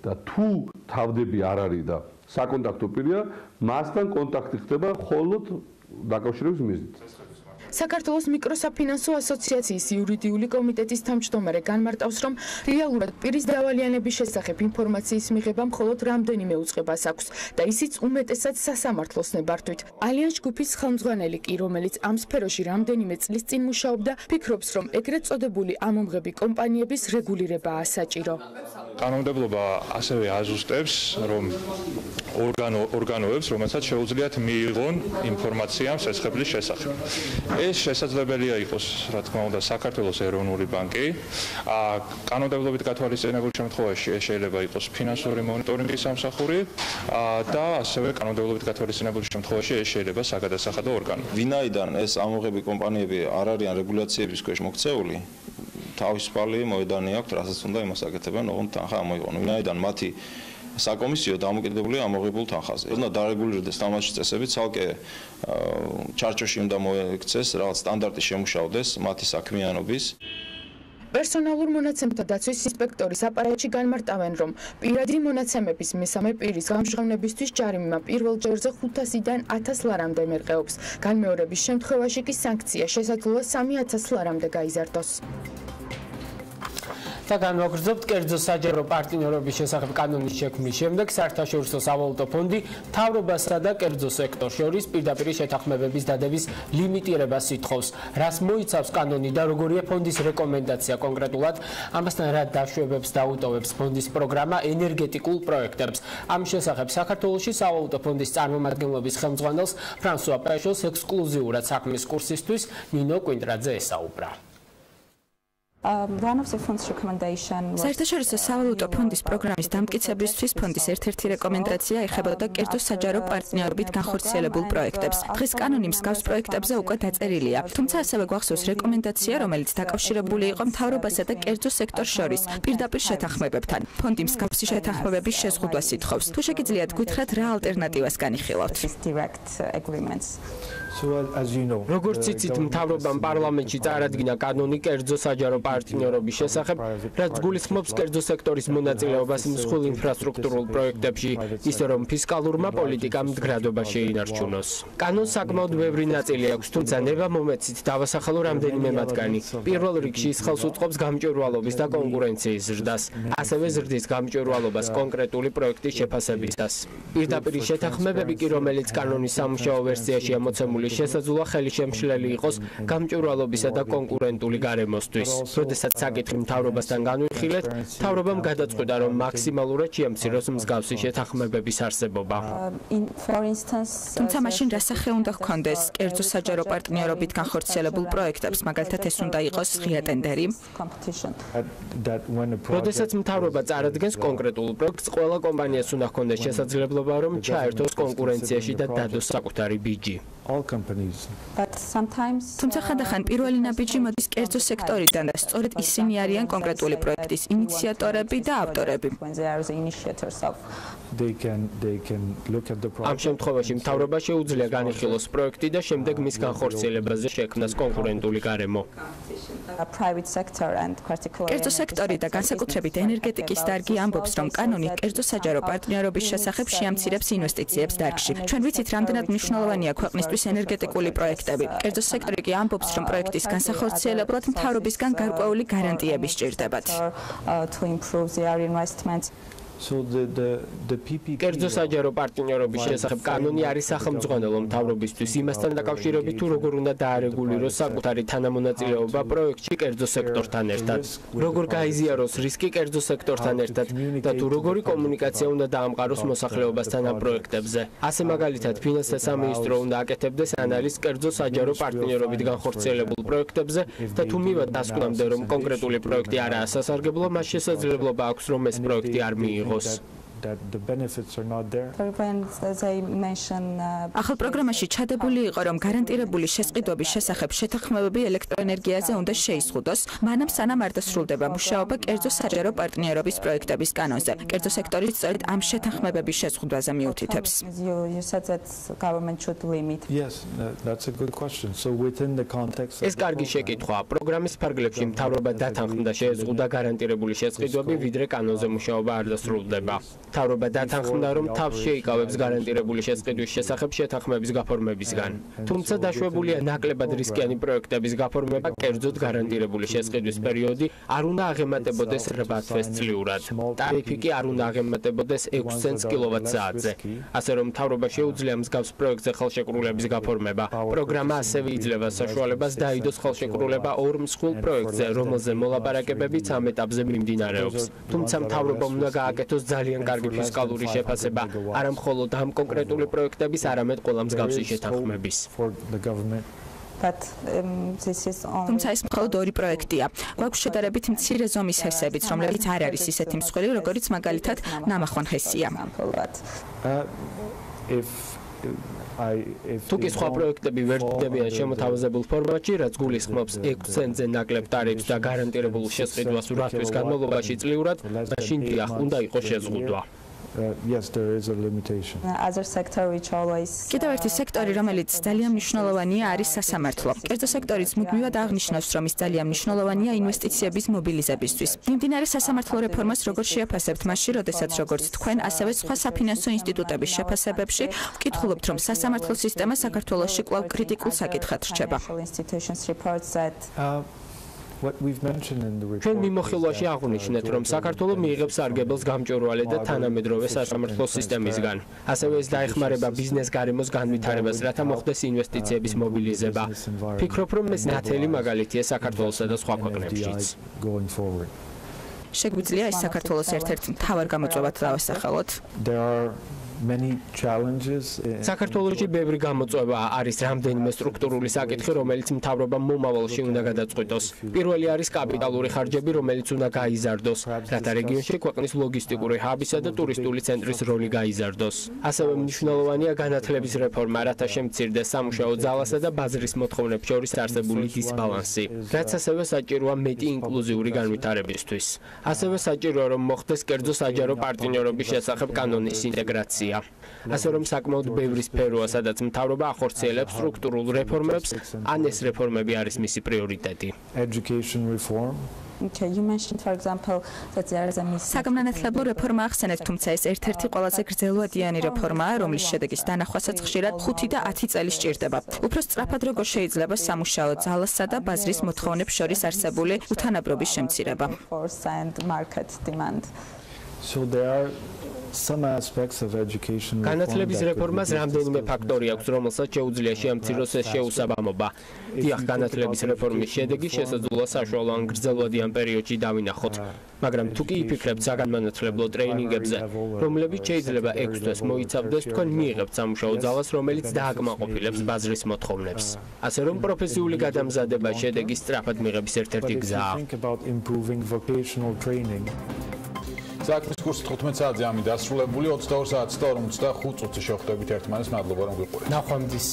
და თუ თავდები არ არის და საკონტაქტო პირია, მასთან კონტაქტი ხდება მხოლოდ დაკავშირების მიზნით. საქართველოს მიკროსაფინანსო ასოციაციის იურიდიული კომიტეტის თავმჯდომარე განმარტავს, რომ რეალურად პირის დავალიანების შესახებ ინფორმაციის მიღება მხოლოდ რამდენიმე უწყებას აქვს და ისიც უმეტესად სასამართლოს ნებართვით. ალიანს ჯგუფის ხელმძღვანელი კი, რომელიც ამ სფეროში რამდენიმე წლის წინ მუშაობდა, ფიქრობს, რომ ეგრეთ წოდებული ამომღები კომპანიების რეგულირებაა საჭირო. კანონმდებლობა ასევე აზუსტებს, რომ ორგანოებს, რომელსაც შეუძლიათ მიიღონ ინფორმაცია სესხების შესახებ. ეს შესაძლებელია იყოს, რა თქმა უნდა, საქართველოს ეროვნული ბანკი. კანონმდებლობით გათვალისწინებულ შემთხვევაში ეს შეიძლება იყოს ფინანსური მონიტორინგის სამსახური და ასევე კანონმდებლობით გათვალისწინებულ შემთხვევაში ეს შეიძლება საგადასახადო ორგანო. ვინაიდან ეს ამოღები კომპანიები არ არიან რეგულაციების ქვეშ მოქცეული, თავისუფალი მოედანი აქვს, რასაც უნდა იმას აკეთებენ, ოღონდ თანხა ამოიღონ. ვინაიდან მათი საკომისიო დამოკიდებულია ამოღებულ თანხაზე. უნდა დარეგულირდეს თამაშის წესები, ცალკე ჩარჩოში უნდა მოექცეს, რაღაც სტანდარტი შემუშავდეს მათი საქმიანობის. პერსონალურ მონაცემთა დაცვის ინსპექტორის აპარატში განმარტავენ, რომ პირადი მონაცემების მესამე პირის გამჟღავნებისთვის ჯარიმა პირველ ჯერზე 500-დან 1000 ლარამდე მერყეობს. განმეორების შემთხვევაში კი სანქცია შესაძლოა 3000 ლარამდე გაიზარდოს. განვაგრძობთ კერძო საჯარო პარტნიორობის შესახებ კანონის შექმნის შემდეგ საერთაშორისო სავალუტო ფონდი მთავრობასა და კერძო სექტორს შორის პირდაპირ შეთანხმებების დადების ლიმიტირებას ითხოვს. რას მოიცავს კანონი და როგორია ფონდის რეკომენდაცია კონკრეტულად? ამასთან რა დაშვებებს დაუტოვებს ფონდის პროგრამა ენერგეტიკულ პროექტებს? ამ შესახებ საქართველოში სავალუტო ფონდის წარმომადგენლობის ხელმძღვანელს ფრანსუა პეშოს ექსკლუზიურად საქმის კურსისთვის ნინო კვინტრაძე ესაუბრა. საერთაშორისო სავალუტო ფონდის პროგრამის დამტკიცებისთვის ფონდის ერთ-ერთი რეკომენდაცია ეხებოდა კერძო საჯარო პარტნიორობით განხორციელებულ პროექტებს. დღეს კანონი მსგავს პროექტებზე უკვე დაწერილია, თუმცა ასევე გვახსოვს რეკომენდაცია, რომელიც დაკავშირებული იყო მთავრობასა და კერძო სექტორს შორის პირდაპირ შეთანხმებებთან. ფონდი მსგავსი შეთანხმებების შეზღუდვას ითხოვს. თუ შეგიძლიათ გითხრათ, რა ალტერნატივას განიხილავთ? როგორც იცით, მთავრობამ პარლამენტში წარადგინა კანონი კერძო საჯარო პარტნიორობის შესახებ, რაც გულისხმობს კერძო სექტორის მონაწილეობას მსხვილ ინფრასტრუქტურულ პროექტებში, ისე რომ ფისკალურმა პოლიტიკამ მდგრადობა შეინარჩუნოს. კანონს საკმაოდ ბევრი ნაწილი აქვს, თუმცა ნება მომეცით დავასახელო რამდენიმე მათგანი. პირველ რიგში ის ხელს უწყობს გამჭვირვალობის და კონკურენციის ზრდას, ასევე ზრდის გამჭვირვალობას კონკრეტული პროექტის შეფასებისას. პირდაპირ შეთანხმებები კი, რომელიც კანონის სამუშაო ვერსიაშია მოცემული, შესაძლოა ხელშემშლელი იყოს გამჭვირვალობისა და კონკურენტული გარემოსთვის. როდესაც საკითხი მთავრობასთან განვიხილეთ, მთავრობამ გადაწყვიტა, რომ მაქსიმალურად შეამციროს მსგავსი შეთანხმებების არსებობა. თუმცა მაშინ რა სახე უნდა ჰქონდეს კერძო საჯარო პარტნიორობით განხორციელებულ პროექტებს, მაგალითად ეს უნდა იყოს ღია ტენდერი? როდესაც მთავრობა წარადგენს კონკრეტულ პროექტს, ყველა კომპანიას უნდა ჰქონდეს შესაძლებლობა, რომ ჩაერთოს კონკურენციაში და დადოს საკუთარი ბიჯი. თუმცა ხანდახან პირველი ნაბიჯი მოდის კერძო სექტორიდან და სწორედ ისინი არიან კონკრეტული პროექტის ინიციატორები და ავტორები. ამ შემთხვევაში მთავრობა შეუძლია განიხილოს პროექტი და შემდეგ მის განხორციელებაზე შექმნას კონკურენტული გარემო. კერძო სექტორი და განსაკუთრებით ენერგეტიკის დარგი ამბობს, რომ კანონი კერძო საჯარო პარტნიორობის შესახებ შეამცირებს ინვესტიციებს დარგში. ჩვენ ვიცით, რამდენად მნიშვნელოვანია ქვეყნისთვის ენერგეტიკული პროექტები. კერძო სექტორი კი ამბობს, რომ პროექტის განსახორციელებლად მთავრობისგან გარკვეული გარანტიები სჭირდებათ. კერძო საჯარო პარტნიორობის შესახებ კანონი არის სახელმძღვანელო მთავრობისთვის იმასთან დაკავშირებით, თუ როგორ უნდა დაარეგულიროს საკუთარი თანამონაწილეობა პროექტში კერძო სექტორთან ერთად, როგორ გაიზიაროს რისკი კერძო სექტორთან ერთად და თუ როგორი კომუნიკაცია უნდა დაამყაროს მოსახლეობასთან ამ პროექტებზე. ასე მაგალითად, ფინანსთა სამინისტრო უნდა აკეთებდეს ანალიზს კერძო საჯარო პარტნიორობით განხორციელებულ პროექტებზე და თუ მივა დასკვნამდე, რომ კონკრეტული პროექტი არაა სასარგებლო, მას შესაძლებლობა აქვს, რომ ეს პროექტი არ მიიღოს. ახალ პროგრამაში ჩადებული იყო, რომ გარანტირებული შესყიდვების შესახებ შეთანხმებები ელექტროენერგიაზე უნდა შეიზღუდოს, მანამ სანამ არ დასრულდება მუშაობა კერძო საჯარო პარტნიორობის პროექტების კანონზე. კერძო სექტორი სწორედ ამ შეთანხმებების შეზღუდვაზე მიუთითებს. ეს კარგი შეკითხვაა. პროგრამის ფარგლებში მთავრობა დათანხმდა შეზღუდა გარანტირებული შესყიდვები, ვიდრე კანონზე მუშაობა არ დასრულდება. მთავრობა დათანხმდა, რომ თავს შეიკავებს გარანტირებული შესყიდვის შესახებ შეთანხმების გაფორმებისგან. თუმცა დაშვებულია ნაკლებად რისკიანი პროექტების გაფორმება, კერძოდ გარანტირებული შესყიდვის პერიოდი არ უნდა აღემატებოდეს 8 თვეს წლიურად. ტარიფი კი არ უნდა აღემატებოდეს 6 ცენტს კილოვატ-საათზე. ასე რომ მთავრობა შეუძლია მსგავს პროექტზე ხელშეკრულების გაფორმება. პროგრამა ასევე იძლევა საშუალებას დაიდოს ხელშეკრულება ორ მსხვილ პროექტზე, რომელზე მოლაპარაკებებიც ამ ეტაპზე მიმდინარეობს. თუმცა მთავრობამ უნდა გააკეთოს ძალიან კარგი ფისკალური შეფასება, არა მხოლოდ ამ კონკრეტული პროექტების, არამედ ყველა მსგავსი შეთანხმების. თუმცა ეს მხოლოდ ორი პროექტია. გვაქვს შედარებით მცირე ზომის ჰესებიც, რომლებიც არ არის ისეთი მსხვილი, როგორიც მაგალითად ნამახვან ჰესია. თუ კი სხვა პროექტები ვერ დგებიან შემოთავაზებულ ფორმატში, რაც გულისხმობს 6 ცენტზე ნაკლებ ტარიფს და გარანტირებულ შესყიდვას 8 თვის განმავლობაში წლიურად, მაშინ დიახ, უნდა იყოს შეზღუდვა. კიდევ ერთი სექტორი, რომელიც ძალიან მნიშვნელოვანია, არის სასამართლო. კერძო სექტორიც მუდმივად აღნიშნავს, რომ ის ძალიან მნიშვნელოვანია ინვესტიციების მობილიზებისთვის. მიმდინარე სასამართლო რეფორმას როგორ შეაფასებთ მაშინ, როდესაც როგორც თქვენ, ასევე სხვა საფინანსო ინსტიტუტების შეფასებებში ვკითხულობთ, რომ სასამართლო სისტემა საქართველოში კვლავ კრიტიკულ საკითხად რჩება. ჩვენ მიმოხილვაში აღვნიშნეთ, რომ საქართველო მიიღებს სარგებელს გამჭვირვალე და თანამედროვე სასამართლო სისტემისგან. ასევე ეს დაეხმარება ბიზნეს გარემოს განვითარებას, რათა მოხდეს ინვესტიციების მობილიზება. ფიქრობ, რომ ეს ნათელი მაგალითია საქართველოსა და სხვა ქვეყნებშიც. შეგვიძლია ეს საქართველოს ერთ-ერთ მთავარ გამოწვევად დავასახელოთ. საქართველოში ბევრი გამოწვევა არის, რამდენიმე სტრუქტურული საკითხი, რომელიც მთავრობამ მომავალში უნდა გადაწყვიტოს. პირველი არის კაპიტალური ხარჯები, რომელიც უნდა გაიზარდოს, რათა რეგიონში ქვეყნის ლოგისტიკური ჰაბისა და ტურისტული ცენტრის როლი გაიზარდოს. ასევე მნიშვნელოვანია განათლების რეფორმა, რათა შემცირდეს სამუშაო ძალასა და ბაზრის მოთხოვნებს შორის არსებული დისბალანსი, რაც ასევე საჭიროა მეტი ინკლუზიური განვითარებისთვის. ასევე საჭიროა, რომ მოხდეს კერძო საჯარო პარტნიორობის შესახებ კანონის ინტეგრაცია. ასე რომ საკმაოდ ბევრი სფეროა, სადაც მთავრობა ახორციელებს სტრუქტურულ რეფორმებს, ან ეს რეფორმები არის მისი პრიორიტეტი. საგანმანათლებლო რეფორმა ახსენეთ, თუმცა ეს ერთ-ერთი ყველაზე გრძელვადიანი რეფორმაა, რომლის შედეგის დანახვასაც ხშირად 5 და 10 წელი სჭირდება. უფრო სწრაფად როგორ შეიძლება სამუშაო ძალასა და ბაზრის მოთხოვნებს შორის არსებული უთანაბრობის შემცირება. განათლების რეფორმას რამდენიმე ფაქტორი აქვს, რომელსაც შეუძლია შეამციროს ეს შეუსაბამობა. დიახ, განათლების რეფორმის შედეგი შესაძლოა საშუალო ან გრძელვადიან პერიოდში დავინახოთ, მაგრამ თუ კი იფიქრებთ საგანმანათლებლო ტრეინინგებზე, რომლებიც შეიძლება 6 თვეს მოიცავდეს, თქვენ მიიღებთ სამუშაო ძალას, რომელიც დააკმაყოფილებს ბაზრის მოთხოვნებს. ასე რომ პროფესიული გადამზადება შედეგის სწრაფად მიღების ერთ-ერთი გზაა. საქმის კურსი 15 საათზე ამი დასრულებული, 22 საათს და 45 წუთში შევხვდებით ერთმანეთს. მადლობა რომ გვიყურეთ. ნახვამდის.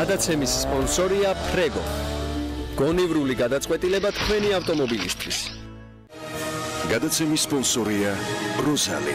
გადაცემის სპონსორია ფრეგო. გონივრული გადაწყვეტილება თქვენი ავტომობილისთვის. გადაცემის სპონსორია როსალი.